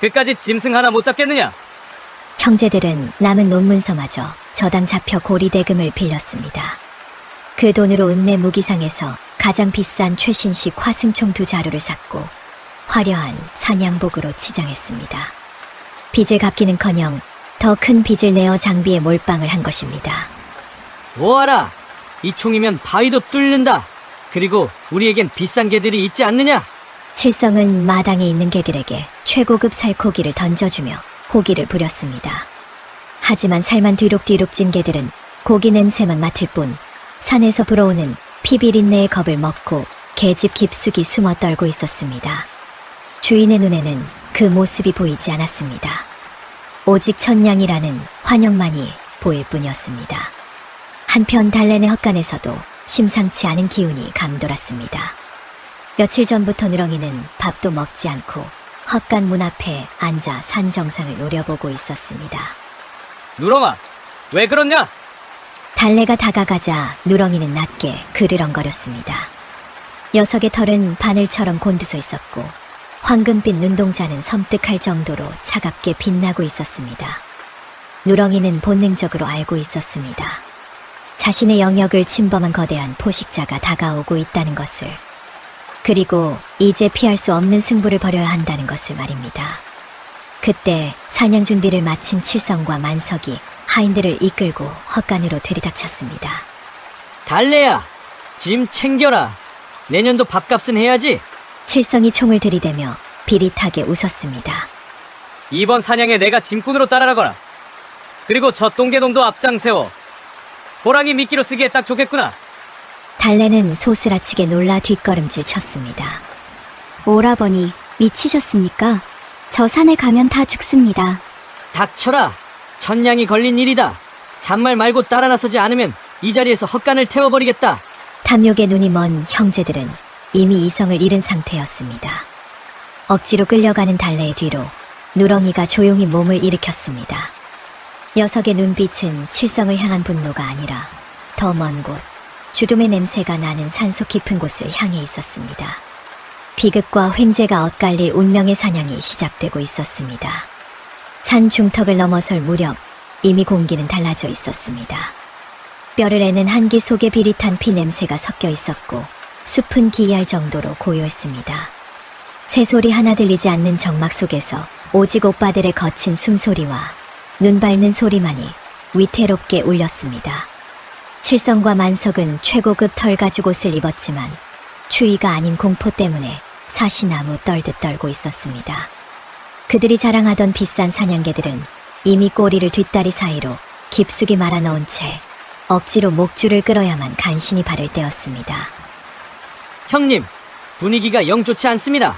그까짓 짐승 하나 못 잡겠느냐? 형제들은 남은 논문서마저 저당 잡혀 고리대금을 빌렸습니다. 그 돈으로 읍내 무기상에서 가장 비싼 최신식 화승총 2자루를 샀고 화려한 사냥복으로 치장했습니다. 빚을 갚기는커녕 더 큰 빚을 내어 장비에 몰빵을 한 것입니다. 보아라! 이 총이면 바위도 뚫는다! 그리고 우리에겐 비싼 개들이 있지 않느냐? 칠성은 마당에 있는 개들에게 최고급 살코기를 던져주며 호기를 부렸습니다. 하지만 살만 뒤룩뒤룩 찐 개들은 고기 냄새만 맡을 뿐 산에서 불어오는 피비린내의 겁을 먹고 개집 깊숙이 숨어 떨고 있었습니다. 주인의 눈에는 그 모습이 보이지 않았습니다. 오직 천냥이라는 환영만이 보일 뿐이었습니다. 한편 달래네 헛간에서도 심상치 않은 기운이 감돌았습니다. 며칠 전부터 누렁이는 밥도 먹지 않고 헛간 문 앞에 앉아 산 정상을 노려보고 있었습니다. 누렁아, 왜 그렇냐? 달래가 다가가자 누렁이는 낮게 그르렁거렸습니다. 녀석의 털은 바늘처럼 곤두서 있었고 황금빛 눈동자는 섬뜩할 정도로 차갑게 빛나고 있었습니다. 누렁이는 본능적으로 알고 있었습니다. 자신의 영역을 침범한 거대한 포식자가 다가오고 있다는 것을, 그리고 이제 피할 수 없는 승부를 벌여야 한다는 것을 말입니다. 그때 사냥 준비를 마친 칠성과 만석이 하인들을 이끌고 헛간으로 들이닥쳤습니다. 달래야! 짐 챙겨라! 내년도 밥값은 해야지! 칠성이 총을 들이대며 비릿하게 웃었습니다. 이번 사냥에 내가 짐꾼으로 따라가거라. 그리고 저 똥개놈도 앞장 세워. 호랑이 미끼로 쓰기에 딱 좋겠구나. 달래는 소스라치게 놀라 뒷걸음질 쳤습니다. 오라버니, 미치셨습니까? 저 산에 가면 다 죽습니다. 닥쳐라! 천냥이 걸린 일이다! 잔말 말고 따라 나서지 않으면 이 자리에서 헛간을 태워버리겠다! 탐욕의 눈이 먼 형제들은 이미 이성을 잃은 상태였습니다. 억지로 끌려가는 달래의 뒤로 누렁이가 조용히 몸을 일으켰습니다. 녀석의 눈빛은 칠성을 향한 분노가 아니라 더 먼 곳, 주둠의 냄새가 나는 산속 깊은 곳을 향해 있었습니다. 비극과 횡재가 엇갈릴 운명의 사냥이 시작되고 있었습니다. 산 중턱을 넘어설 무렵 이미 공기는 달라져 있었습니다. 뼈를 애는 한기 속에 비릿한 피 냄새가 섞여 있었고 숲은 기이할 정도로 고요했습니다. 새소리 하나 들리지 않는 정막 속에서 오직 오빠들의 거친 숨소리와 눈 밟는 소리만이 위태롭게 울렸습니다. 칠성과 만석은 최고급 털가죽 옷을 입었지만 추위가 아닌 공포 때문에 사시나무 떨듯 떨고 있었습니다. 그들이 자랑하던 비싼 사냥개들은 이미 꼬리를 뒷다리 사이로 깊숙이 말아넣은 채 억지로 목줄을 끌어야만 간신히 바를 때였습니다. 형님, 분위기가 영 좋지 않습니다.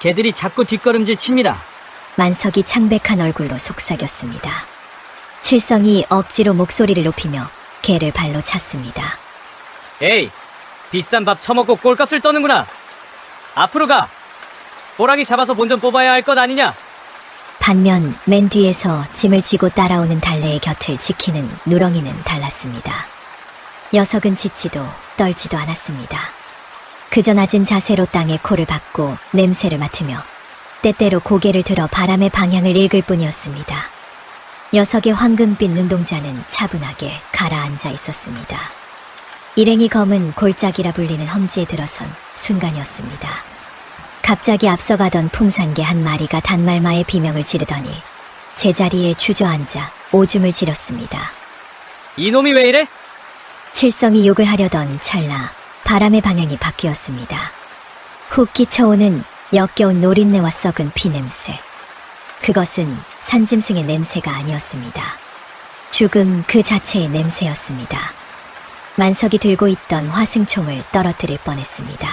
개들이 자꾸 뒷걸음질 칩니다. 만석이 창백한 얼굴로 속삭였습니다. 칠성이 억지로 목소리를 높이며 개를 발로 찼습니다. 에이, 비싼 밥 처먹고 꼴값을 떠는구나. 앞으로 가. 호랑이 잡아서 본전 뽑아야 할 것 아니냐? 반면 맨 뒤에서 짐을 지고 따라오는 달래의 곁을 지키는 누렁이는 달랐습니다. 녀석은 짖지도 떨지도 않았습니다. 그저 낮은 자세로 땅에 코를 박고 냄새를 맡으며 때때로 고개를 들어 바람의 방향을 읽을 뿐이었습니다. 녀석의 황금빛 눈동자는 차분하게 가라앉아 있었습니다. 일행이 검은 골짜기라 불리는 험지에 들어선 순간이었습니다. 갑자기 앞서가던 풍산개 한 마리가 단말마의 비명을 지르더니 제자리에 주저앉아 오줌을 지렸습니다. 이놈이 왜 이래? 칠성이 욕을 하려던 찰나 바람의 방향이 바뀌었습니다. 훅 끼쳐오는 역겨운 노린내와 썩은 피냄새. 그것은 산짐승의 냄새가 아니었습니다. 죽음 그 자체의 냄새였습니다. 만석이 들고 있던 화승총을 떨어뜨릴 뻔했습니다.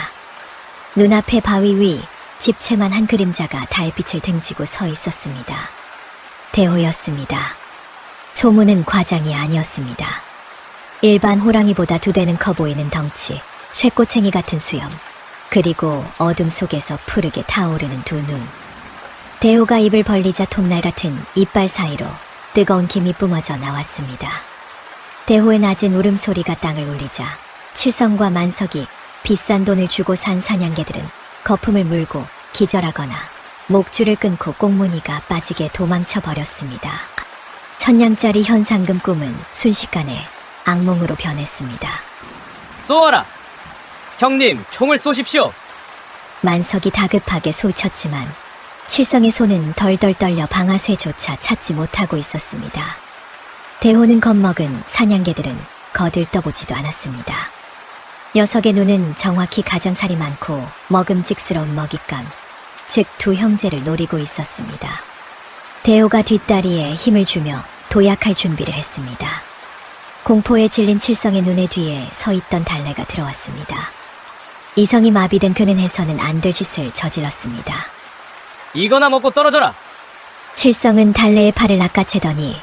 눈앞의 바위 위 집채만 한 그림자가 달빛을 등지고 서 있었습니다. 대호였습니다. 소문은 과장이 아니었습니다. 일반 호랑이보다 2배는 커 보이는 덩치, 쇠꼬챙이 같은 수염, 그리고 어둠 속에서 푸르게 타오르는 2눈. 대호가 입을 벌리자 톱날 같은 이빨 사이로 뜨거운 김이 뿜어져 나왔습니다. 대호의 낮은 울음소리가 땅을 울리자 칠성과 만석이 비싼 돈을 주고 산 사냥개들은 거품을 물고 기절하거나 목줄을 끊고 꽁무니가 빠지게 도망쳐 버렸습니다. 1000냥짜리 현상금 꿈은 순식간에 악몽으로 변했습니다. 쏘아라! 형님, 총을 쏘십시오! 만석이 다급하게 소쳤지만 칠성의 손은 덜덜 떨려 방아쇠조차 찾지 못하고 있었습니다. 대호는 겁먹은 사냥개들은 거들떠보지도 않았습니다. 녀석의 눈은 정확히 가장살이 많고 먹음직스러운 먹잇감, 즉 2 형제를 노리고 있었습니다. 대호가 뒷다리에 힘을 주며 도약할 준비를 했습니다. 공포에 질린 칠성의 눈에 뒤에 서 있던 달래가 들어왔습니다. 이성이 마비된 그는 해서는 안 될 짓을 저질렀습니다. 이거나 먹고 떨어져라! 칠성은 달래의 팔을 낚아채더니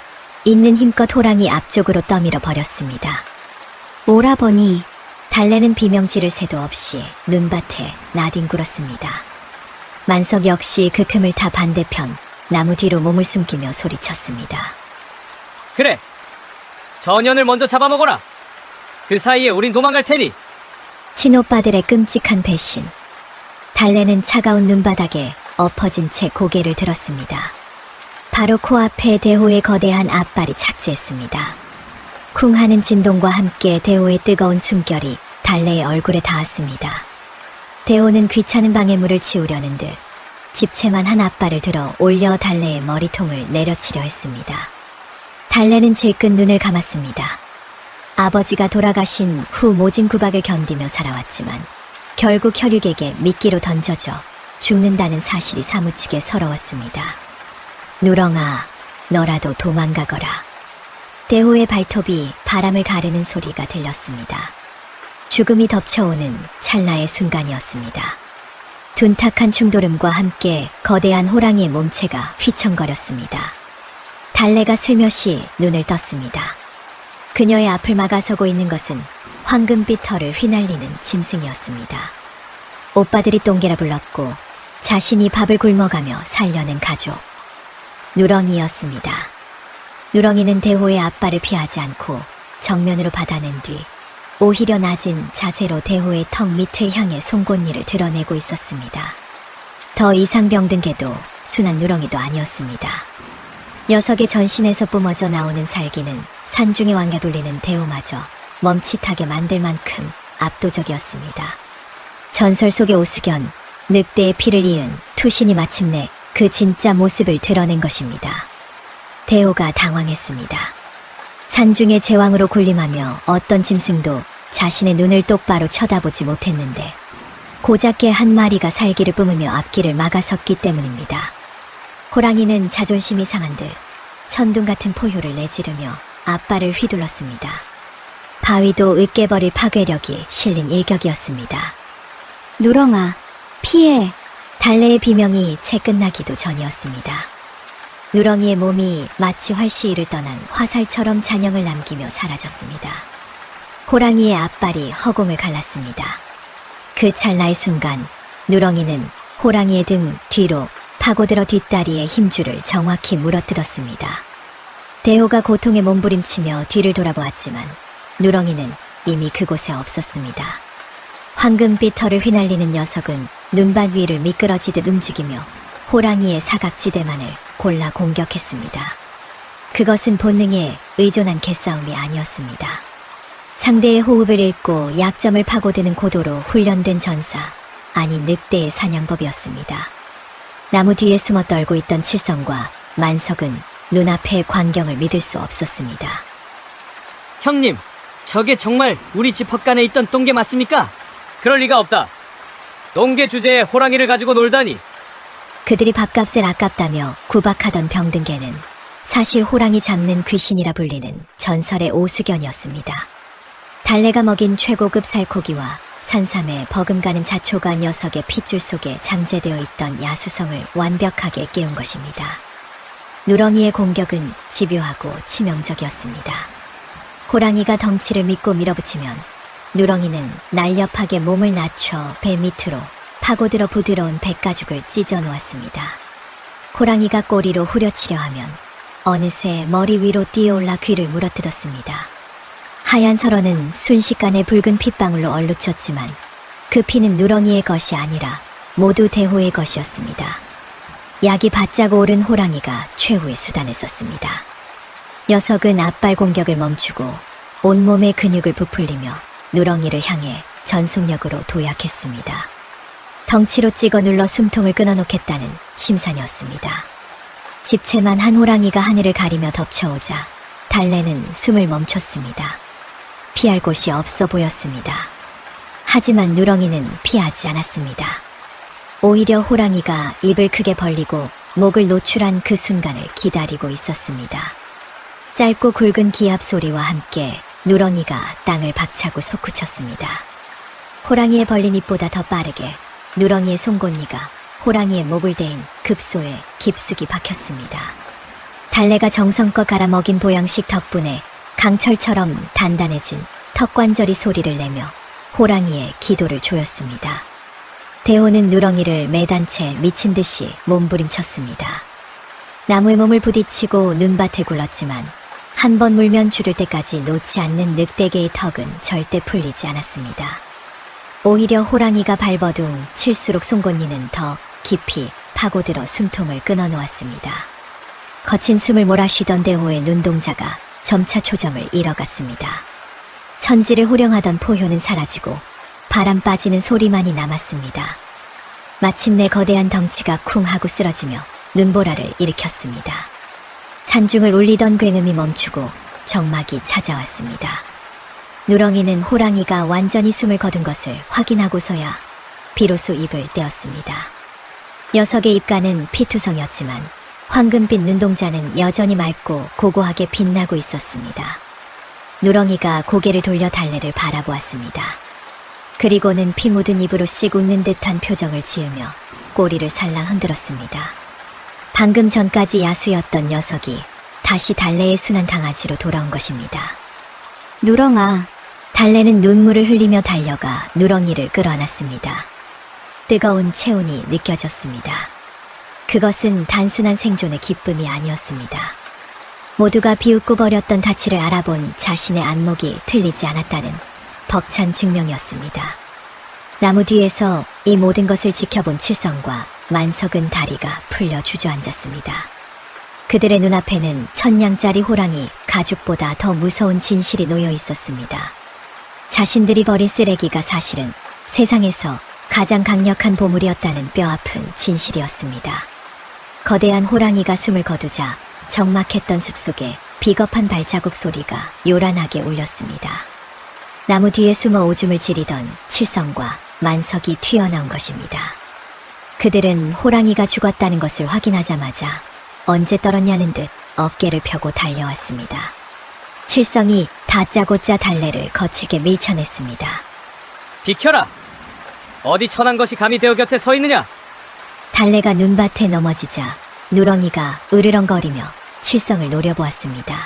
있는 힘껏 호랑이 앞쪽으로 떠밀어 버렸습니다. 오라버니, 달래는 비명지를 새도 없이 눈밭에 나뒹굴었습니다. 만석 역시 그 틈을 타 반대편 나무 뒤로 몸을 숨기며 소리쳤습니다. 그래! 전현을 먼저 잡아먹어라! 그 사이에 우린 도망갈 테니! 친오빠들의 끔찍한 배신. 달래는 차가운 눈바닥에 엎어진 채 고개를 들었습니다. 바로 코앞에 대호의 거대한 앞발이 착지했습니다. 쿵 하는 진동과 함께 대호의 뜨거운 숨결이 달래의 얼굴에 닿았습니다. 대호는 귀찮은 방해물을 치우려는 듯 집채만 한 앞발을 들어 올려 달래의 머리통을 내려치려 했습니다. 달래는 질끈 눈을 감았습니다. 아버지가 돌아가신 후 모진 구박을 견디며 살아왔지만 결국 혈육에게 미끼로 던져져 죽는다는 사실이 사무치게 서러웠습니다. 누렁아, 너라도 도망가거라. 대호의 발톱이 바람을 가르는 소리가 들렸습니다. 죽음이 덮쳐오는 찰나의 순간이었습니다. 둔탁한 충돌음과 함께 거대한 호랑이의 몸체가 휘청거렸습니다. 달래가 슬며시 눈을 떴습니다. 그녀의 앞을 막아서고 있는 것은 황금빛 털을 휘날리는 짐승이었습니다. 오빠들이 똥개라 불렀고 자신이 밥을 굶어가며 살려낸 가족. 누렁이였습니다. 누렁이는 대호의 앞발을 피하지 않고 정면으로 받아낸 뒤 오히려 낮은 자세로 대호의 턱 밑을 향해 송곳니를 드러내고 있었습니다. 더 이상 병든 개도 순한 누렁이도 아니었습니다. 녀석의 전신에서 뿜어져 나오는 살기는 산중의 왕에 불리는 대호마저 멈칫하게 만들 만큼 압도적이었습니다. 전설 속의 오수견, 늑대의 피를 이은 투신이 마침내 그 진짜 모습을 드러낸 것입니다. 대호가 당황했습니다. 산중의 제왕으로 군림하며 어떤 짐승도 자신의 눈을 똑바로 쳐다보지 못했는데 고작 개 한 마리가 살기를 뿜으며 앞길을 막아섰기 때문입니다. 호랑이는 자존심이 상한 듯 천둥 같은 포효를 내지르며 앞발을 휘둘렀습니다. 바위도 으깨버릴 파괴력이 실린 일격이었습니다. 누렁아, 피해! 달래의 비명이 채 끝나기도 전이었습니다. 누렁이의 몸이 마치 활시위를 떠난 화살처럼 잔영을 남기며 사라졌습니다. 호랑이의 앞발이 허공을 갈랐습니다. 그 찰나의 순간 누렁이는 호랑이의 등 뒤로 파고들어 뒷다리의 힘줄을 정확히 물어뜯었습니다. 대호가 고통에 몸부림치며 뒤를 돌아보았지만 누렁이는 이미 그곳에 없었습니다. 황금빛 털을 휘날리는 녀석은 눈밭 위를 미끄러지듯 움직이며 호랑이의 사각지대만을 골라 공격했습니다. 그것은 본능에 의존한 개싸움이 아니었습니다. 상대의 호흡을 읽고 약점을 파고드는 고도로 훈련된 전사, 아니 늑대의 사냥법이었습니다. 나무 뒤에 숨어 떨고 있던 칠성과 만석은 눈앞의 광경을 믿을 수 없었습니다. 형님, 저게 정말 우리 집 헛간에 있던 똥개 맞습니까? 그럴 리가 없다. 똥개 주제에 호랑이를 가지고 놀다니. 그들이 밥값을 아깝다며 구박하던 병든개는 사실 호랑이 잡는 귀신이라 불리는 전설의 오수견이었습니다. 달래가 먹인 최고급 살코기와 산삼에 버금가는 자초가 녀석의 핏줄 속에 잠재되어 있던 야수성을 완벽하게 깨운 것입니다. 누렁이의 공격은 집요하고 치명적이었습니다. 호랑이가 덩치를 믿고 밀어붙이면 누렁이는 날렵하게 몸을 낮춰 배 밑으로 파고들어 부드러운 백가죽을 찢어 놓았습니다. 호랑이가 꼬리로 후려치려 하면 어느새 머리 위로 뛰어올라 귀를 물어뜯었습니다. 하얀 설원은 순식간에 붉은 핏방울로 얼룩졌지만 그 피는 누렁이의 것이 아니라 모두 대호의 것이었습니다. 약이 바짝 오른 호랑이가 최후의 수단을 썼습니다. 녀석은 앞발 공격을 멈추고 온몸의 근육을 부풀리며 누렁이를 향해 전속력으로 도약했습니다. 덩치로 찍어 눌러 숨통을 끊어놓겠다는 심산이었습니다. 집채만 한 호랑이가 하늘을 가리며 덮쳐오자 달래는 숨을 멈췄습니다. 피할 곳이 없어 보였습니다. 하지만 누렁이는 피하지 않았습니다. 오히려 호랑이가 입을 크게 벌리고 목을 노출한 그 순간을 기다리고 있었습니다. 짧고 굵은 기합 소리와 함께 누렁이가 땅을 박차고 솟구쳤습니다. 호랑이의 벌린 입보다 더 빠르게 누렁이의 송곳니가 호랑이의 목을 대인 급소에 깊숙이 박혔습니다. 달래가 정성껏 갈아 먹인 보양식 덕분에 강철처럼 단단해진 턱관절이 소리를 내며 호랑이의 기도를 조였습니다. 대호는 누렁이를 매단 채 미친 듯이 몸부림쳤습니다. 나무에 몸을 부딪히고 눈밭을 굴렀지만 한 번 물면 줄을 때까지 놓지 않는 늑대개의 턱은 절대 풀리지 않았습니다. 오히려 호랑이가 발버둥 칠수록 송곳니는 더 깊이 파고들어 숨통을 끊어놓았습니다. 거친 숨을 몰아쉬던 대호의 눈동자가 점차 초점을 잃어갔습니다. 천지를 호령하던 포효는 사라지고 바람 빠지는 소리만이 남았습니다. 마침내 거대한 덩치가 쿵 하고 쓰러지며 눈보라를 일으켰습니다. 산중을 울리던 굉음이 멈추고 정막이 찾아왔습니다. 누렁이는 호랑이가 완전히 숨을 거둔 것을 확인하고서야 비로소 입을 떼었습니다. 녀석의 입가는 피투성이었지만 황금빛 눈동자는 여전히 맑고 고고하게 빛나고 있었습니다. 누렁이가 고개를 돌려 달래를 바라보았습니다. 그리고는 피 묻은 입으로 씩 웃는 듯한 표정을 지으며 꼬리를 살랑 흔들었습니다. 방금 전까지 야수였던 녀석이 다시 달래의 순한 강아지로 돌아온 것입니다. 누렁아, 달래는 눈물을 흘리며 달려가 누렁이를 끌어안았습니다. 뜨거운 체온이 느껴졌습니다. 그것은 단순한 생존의 기쁨이 아니었습니다. 모두가 비웃고 버렸던 가치를 알아본 자신의 안목이 틀리지 않았다는 벅찬 증명이었습니다. 나무 뒤에서 이 모든 것을 지켜본 칠성과 만석은 다리가 풀려 주저앉았습니다. 그들의 눈앞에는 1000냥짜리 호랑이 가죽보다 더 무서운 진실이 놓여 있었습니다. 자신들이 버린 쓰레기가 사실은 세상에서 가장 강력한 보물이었다는 뼈아픈 진실이었습니다. 거대한 호랑이가 숨을 거두자 적막했던 숲속에 비겁한 발자국 소리가 요란하게 울렸습니다. 나무 뒤에 숨어 오줌을 지리던 칠성과 만석이 튀어나온 것입니다. 그들은 호랑이가 죽었다는 것을 확인하자마자 언제 떨었냐는 듯 어깨를 펴고 달려왔습니다. 칠성이 다짜고짜 달래를 거칠게 밀쳐냈습니다. 비켜라! 어디 천한 것이 감히 대호 곁에 서 있느냐? 달래가 눈밭에 넘어지자 누렁이가 으르렁거리며 칠성을 노려보았습니다.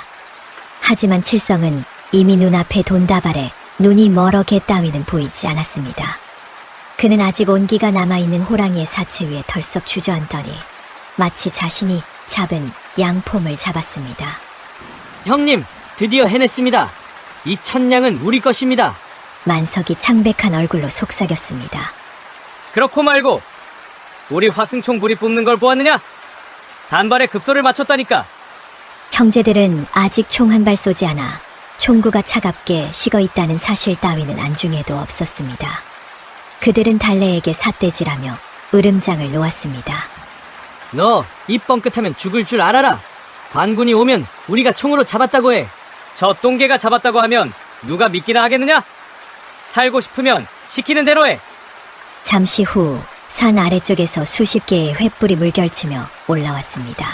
하지만 칠성은 이미 눈앞에 돈다발에 눈이 멀어 개 따위는 보이지 않았습니다. 그는 아직 온기가 남아있는 호랑이의 사체 위에 덜썩 주저앉더니 마치 자신이 잡은 양폼을 잡았습니다. 형님, 드디어 해냈습니다. 이 1000냥은 우리 것입니다. 만석이 창백한 얼굴로 속삭였습니다. 그렇고 말고 우리 화승총 불이 뿜는 걸 보았느냐? 단발에 급소를 맞췄다니까. 형제들은 아직 총 한 발 쏘지 않아 총구가 차갑게 식어있다는 사실 따위는 안중에도 없었습니다. 그들은 달래에게 삿대질하며 으름장을 놓았습니다. 너 입 뻥끗하면 죽을 줄 알아라. 관군이 오면 우리가 총으로 잡았다고 해. 저 똥개가 잡았다고 하면 누가 믿기나 하겠느냐? 살고 싶으면 시키는 대로 해. 잠시 후 산 아래쪽에서 수십 개의 횃불이 물결치며 올라왔습니다.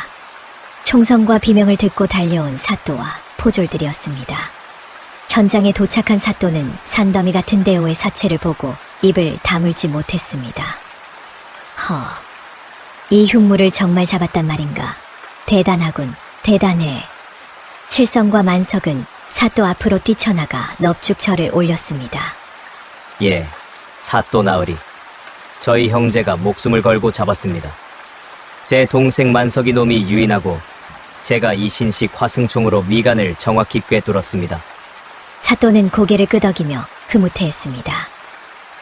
총성과 비명을 듣고 달려온 사또와 포졸들이었습니다. 현장에 도착한 사또는 산더미 같은 대오의 사체를 보고 입을 다물지 못했습니다. 이 흉물을 정말 잡았단 말인가. 대단하군, 대단해. 칠성과 만석은 사또 앞으로 뛰쳐나가 넙죽절을 올렸습니다. 예, 사또 나으리. 저희 형제가 목숨을 걸고 잡았습니다. 제 동생 만석이 놈이 유인하고 제가 이신식 화승총으로 미간을 정확히 꿰뚫었습니다. 사또는 고개를 끄덕이며 흐뭇해했습니다.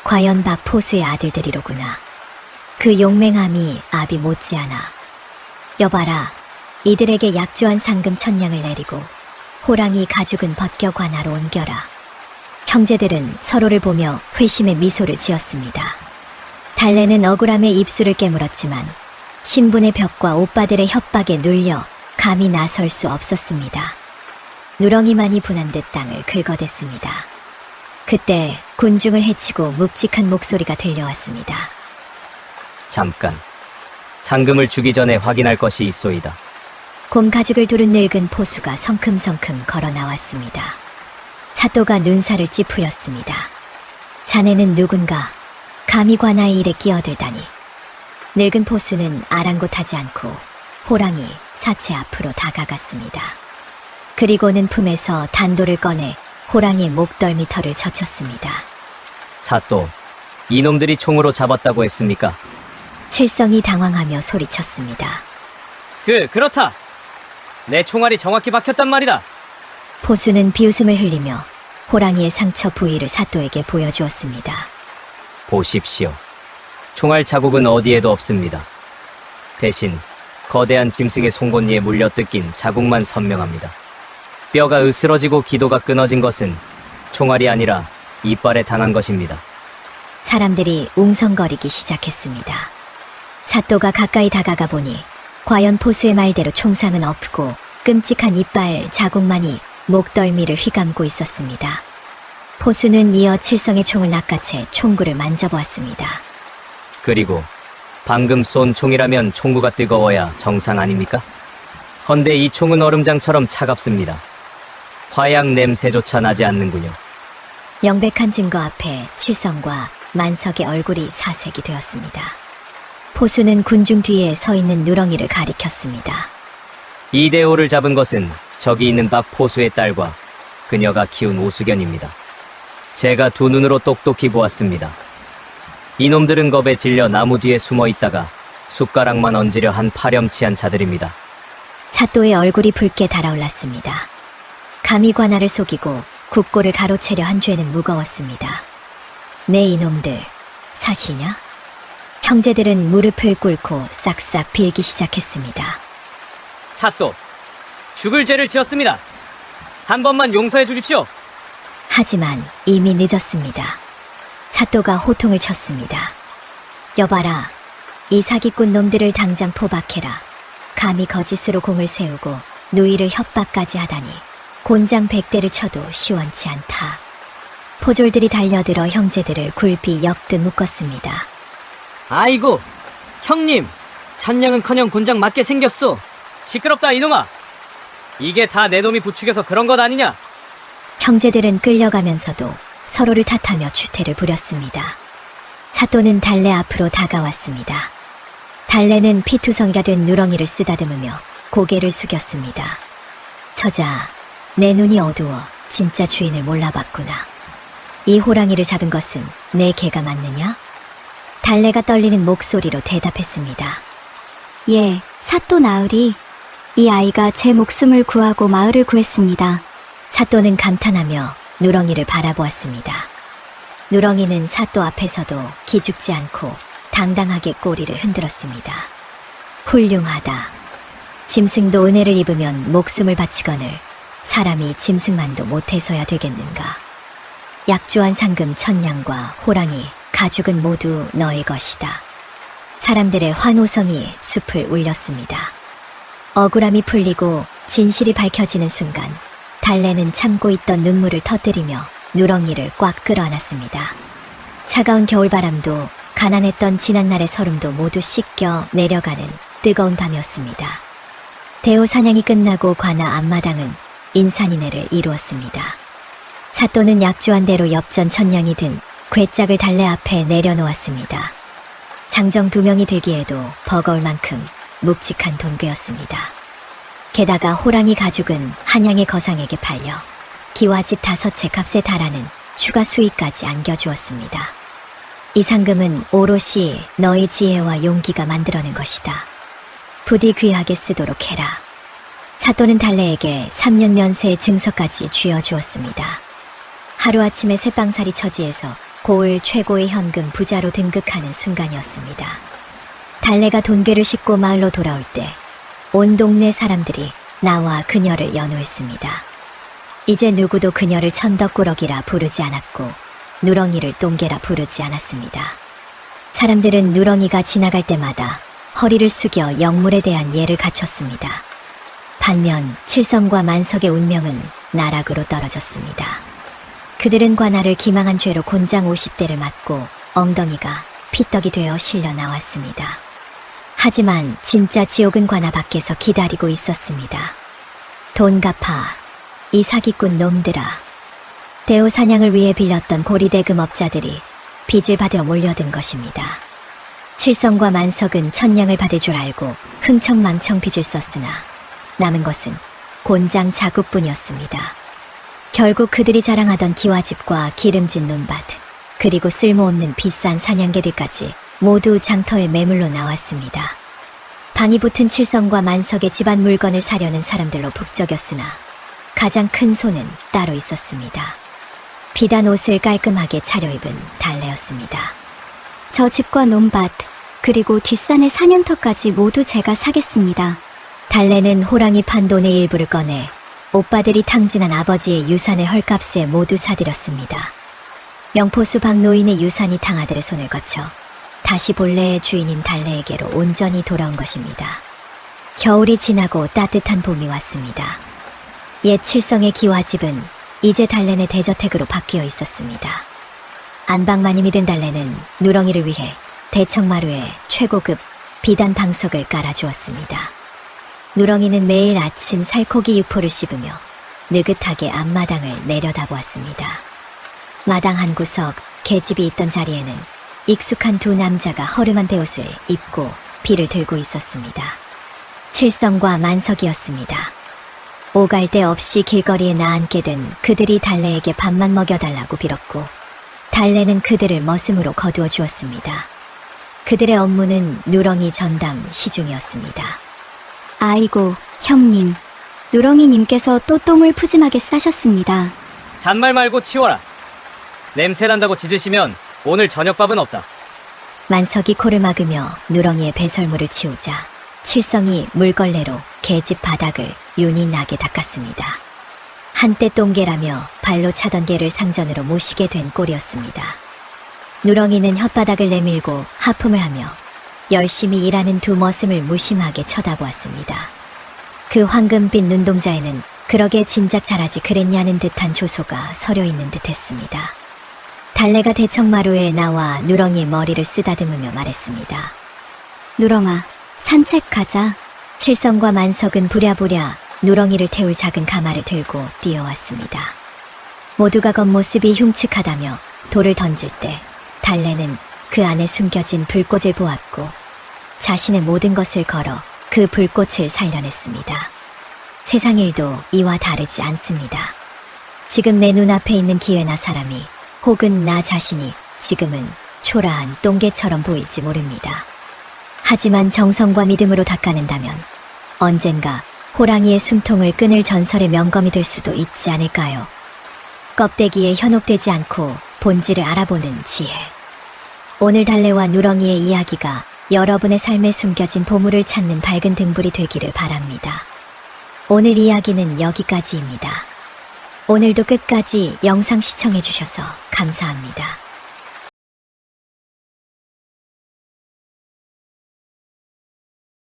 과연 박 포수의 아들들이로구나. 그 용맹함이 아비 못지않아. 여봐라, 이들에게 약조한 상금 1000냥을 내리고 호랑이 가죽은 벗겨 관하로 옮겨라. 형제들은 서로를 보며 회심의 미소를 지었습니다. 달래는 억울함에 입술을 깨물었지만 신분의 벽과 오빠들의 협박에 눌려 감히 나설 수 없었습니다. 누렁이만이 분한 듯 땅을 긁어댔습니다. 그때 군중을 해치고 묵직한 목소리가 들려왔습니다. 잠깐. 상금을 주기 전에 확인할 것이 있소이다. 곰 가죽을 두른 늙은 포수가 성큼성큼 걸어 나왔습니다. 사또가 눈살을 찌푸렸습니다. 자네는 누군가? 감히 관아의 일에 끼어들다니. 늙은 포수는 아랑곳하지 않고 호랑이 사체 앞으로 다가갔습니다. 그리고는 품에서 단도를 꺼내 호랑이의 목덜미 털을 젖혔습니다. 사또, 이놈들이 총으로 잡았다고 했습니까? 칠성이 당황하며 소리쳤습니다. 그렇다. 내 총알이 정확히 박혔단 말이다. 포수는 비웃음을 흘리며 호랑이의 상처 부위를 사또에게 보여주었습니다. 보십시오. 총알 자국은 어디에도 없습니다. 대신 거대한 짐승의 송곳니에 물려 뜯긴 자국만 선명합니다. 뼈가 으스러지고 기도가 끊어진 것은 총알이 아니라 이빨에 당한 것입니다. 사람들이 웅성거리기 시작했습니다. 사또가 가까이 다가가 보니 과연 포수의 말대로 총상은 없고 끔찍한 이빨 자국만이 목덜미를 휘감고 있었습니다. 포수는 이어 칠성의 총을 낚아채 총구를 만져보았습니다. 그리고 방금 쏜 총이라면 총구가 뜨거워야 정상 아닙니까? 헌데 이 총은 얼음장처럼 차갑습니다. 화약 냄새조차 나지 않는군요. 명백한 증거 앞에 칠성과 만석의 얼굴이 사색이 되었습니다. 포수는 군중 뒤에 서 있는 누렁이를 가리켰습니다. 이대호를 잡은 것은 저기 있는 박 포수의 딸과 그녀가 키운 오수견입니다. 제가 두 눈으로 똑똑히 보았습니다. 이놈들은 겁에 질려 나무 뒤에 숨어 있다가 숟가락만 얹으려 한 파렴치한 자들입니다. 사또의 얼굴이 붉게 달아올랐습니다. 감히 관아를 속이고 국고를 가로채려 한 죄는 무거웠습니다. 네 이놈들, 사시냐? 형제들은 무릎을 꿇고 싹싹 빌기 시작했습니다. 사또, 죽을 죄를 지었습니다. 한 번만 용서해 주십시오. 하지만 이미 늦었습니다. 사또가 호통을 쳤습니다. 여봐라, 이 사기꾼 놈들을 당장 포박해라. 감히 거짓으로 공을 세우고 누이를 협박까지 하다니 곤장 100대를 쳐도 시원치 않다. 포졸들이 달려들어 형제들을 굴비 엮듯 묶었습니다. 아이고, 형님, 천냥은커녕 곤장 맞게 생겼소. 시끄럽다 이놈아. 이게 다 내 놈이 부추겨서 그런 것 아니냐? 형제들은 끌려가면서도 서로를 탓하며 추태를 부렸습니다. 사또는 달래 앞으로 다가왔습니다. 달래는 피투성이가 된 누렁이를 쓰다듬으며 고개를 숙였습니다. 저자, 내 눈이 어두워 진짜 주인을 몰라봤구나. 이 호랑이를 잡은 것은 내 개가 맞느냐? 달래가 떨리는 목소리로 대답했습니다. 예, 사또 나으리. 이 아이가 제 목숨을 구하고 마을을 구했습니다. 사또는 감탄하며 누렁이를 바라보았습니다. 누렁이는 사또 앞에서도 기죽지 않고 당당하게 꼬리를 흔들었습니다. 훌륭하다. 짐승도 은혜를 입으면 목숨을 바치거늘 사람이 짐승만도 못해서야 되겠는가. 약조한 상금 1000냥과 호랑이, 가죽은 모두 너의 것이다. 사람들의 환호성이 숲을 울렸습니다. 억울함이 풀리고 진실이 밝혀지는 순간 달래는 참고 있던 눈물을 터뜨리며 누렁이를 꽉 끌어안았습니다. 차가운 겨울바람도 가난했던 지난날의 서름도 모두 씻겨 내려가는 뜨거운 밤이었습니다. 대호 사냥이 끝나고 관아 앞마당은 인산인해를 이루었습니다. 사또는 약주한 대로 엽전 천냥이 든 궤짝을 달래 앞에 내려놓았습니다. 장정 2명이 들기에도 버거울 만큼 묵직한 돈괴였습니다. 게다가 호랑이 가죽은 한양의 거상에게 팔려 기와집 5채 값에 달하는 추가 수익까지 안겨주었습니다. 이 상금은 오롯이 너희 지혜와 용기가 만들어낸 것이다. 부디 귀하게 쓰도록 해라. 사또는 달래에게 3년 면세의 증서까지 쥐어주었습니다. 하루아침에 새빵살이 처지에서 고을 최고의 현금 부자로 등극하는 순간이었습니다. 달래가 돈괴를 싣고 마을로 돌아올 때 온 동네 사람들이 나와 그녀를 연호했습니다. 이제 누구도 그녀를 천덕꾸러기라 부르지 않았고 누렁이를 똥개라 부르지 않았습니다. 사람들은 누렁이가 지나갈 때마다 허리를 숙여 영물에 대한 예를 갖췄습니다. 반면 칠성과 만석의 운명은 나락으로 떨어졌습니다. 그들은 관아를 기망한 죄로 곤장 50대를 맞고 엉덩이가 피떡이 되어 실려 나왔습니다. 하지만 진짜 지옥은 관아 밖에서 기다리고 있었습니다. 돈 갚아, 이 사기꾼 놈들아. 대호 사냥을 위해 빌렸던 고리대금업자들이 빚을 받으러 몰려든 것입니다. 칠성과 만석은 천냥을 받을 줄 알고 흥청망청 빚을 썼으나 남은 것은 곤장 자국뿐이었습니다. 결국 그들이 자랑하던 기와집과 기름진 논밭, 그리고 쓸모없는 비싼 사냥개들까지 모두 장터의 매물로 나왔습니다. 방이 붙은 칠성과 만석의 집안 물건을 사려는 사람들로 북적였으나 가장 큰 손은 따로 있었습니다. 비단 옷을 깔끔하게 차려입은 달래였습니다. 저 집과 논밭, 그리고 뒷산의 사냥터까지 모두 제가 사겠습니다. 달래는 호랑이 판 돈의 일부를 꺼내 오빠들이 탕진한 아버지의 유산을 헐값에 모두 사들였습니다. 명포수 박노인의 유산이 탕아들의 손을 거쳐 다시 본래의 주인인 달래에게로 온전히 돌아온 것입니다. 겨울이 지나고 따뜻한 봄이 왔습니다. 옛 칠성의 기와집은 이제 달래네 대저택으로 바뀌어 있었습니다. 안방마님이 된 달래는 누렁이를 위해 대청마루에 최고급 비단 방석을 깔아주었습니다. 누렁이는 매일 아침 살코기 육포를 씹으며 느긋하게 앞마당을 내려다보았습니다. 마당 한 구석 계집이 있던 자리에는 익숙한 2 남자가 허름한 베옷을 입고 비를 들고 있었습니다. 칠성과 만석이었습니다. 오갈 데 없이 길거리에 나앉게 된 그들이 달래에게 밥만 먹여달라고 빌었고 달래는 그들을 머슴으로 거두어 주었습니다. 그들의 업무는 누렁이 전담 시중이었습니다. 아이고, 형님. 누렁이님께서 또 똥을 푸짐하게 싸셨습니다. 잔말 말고 치워라. 냄새난다고 짖으시면 오늘 저녁밥은 없다. 만석이 코를 막으며 누렁이의 배설물을 치우자 칠성이 물걸레로 계집 바닥을 윤이 나게 닦았습니다. 한때 똥개라며 발로 차던 개를 상전으로 모시게 된 꼴이었습니다. 누렁이는 혓바닥을 내밀고 하품을 하며 열심히 일하는 2 머슴을 무심하게 쳐다보았습니다. 그 황금빛 눈동자에는 그러게 진작 잘하지 그랬냐는 듯한 조소가 서려 있는 듯했습니다. 달래가 대청마루에 나와 누렁이의 머리를 쓰다듬으며 말했습니다. 누렁아, 산책가자. 칠성과 만석은 부랴부랴 누렁이를 태울 작은 가마를 들고 뛰어왔습니다. 모두가 겉모습이 흉측하다며 돌을 던질 때 달래는 그 안에 숨겨진 불꽃을 보았고 자신의 모든 것을 걸어 그 불꽃을 살려냈습니다. 세상 일도 이와 다르지 않습니다. 지금 내 눈앞에 있는 기회나 사람이 혹은 나 자신이 지금은 초라한 똥개처럼 보일지 모릅니다. 하지만 정성과 믿음으로 닦아낸다면 언젠가 호랑이의 숨통을 끊을 전설의 명검이 될 수도 있지 않을까요? 껍데기에 현혹되지 않고 본질을 알아보는 지혜. 오늘 달래와 누렁이의 이야기가 여러분의 삶에 숨겨진 보물을 찾는 밝은 등불이 되기를 바랍니다. 오늘 이야기는 여기까지입니다. 오늘도 끝까지 영상 시청해주셔서 감사합니다.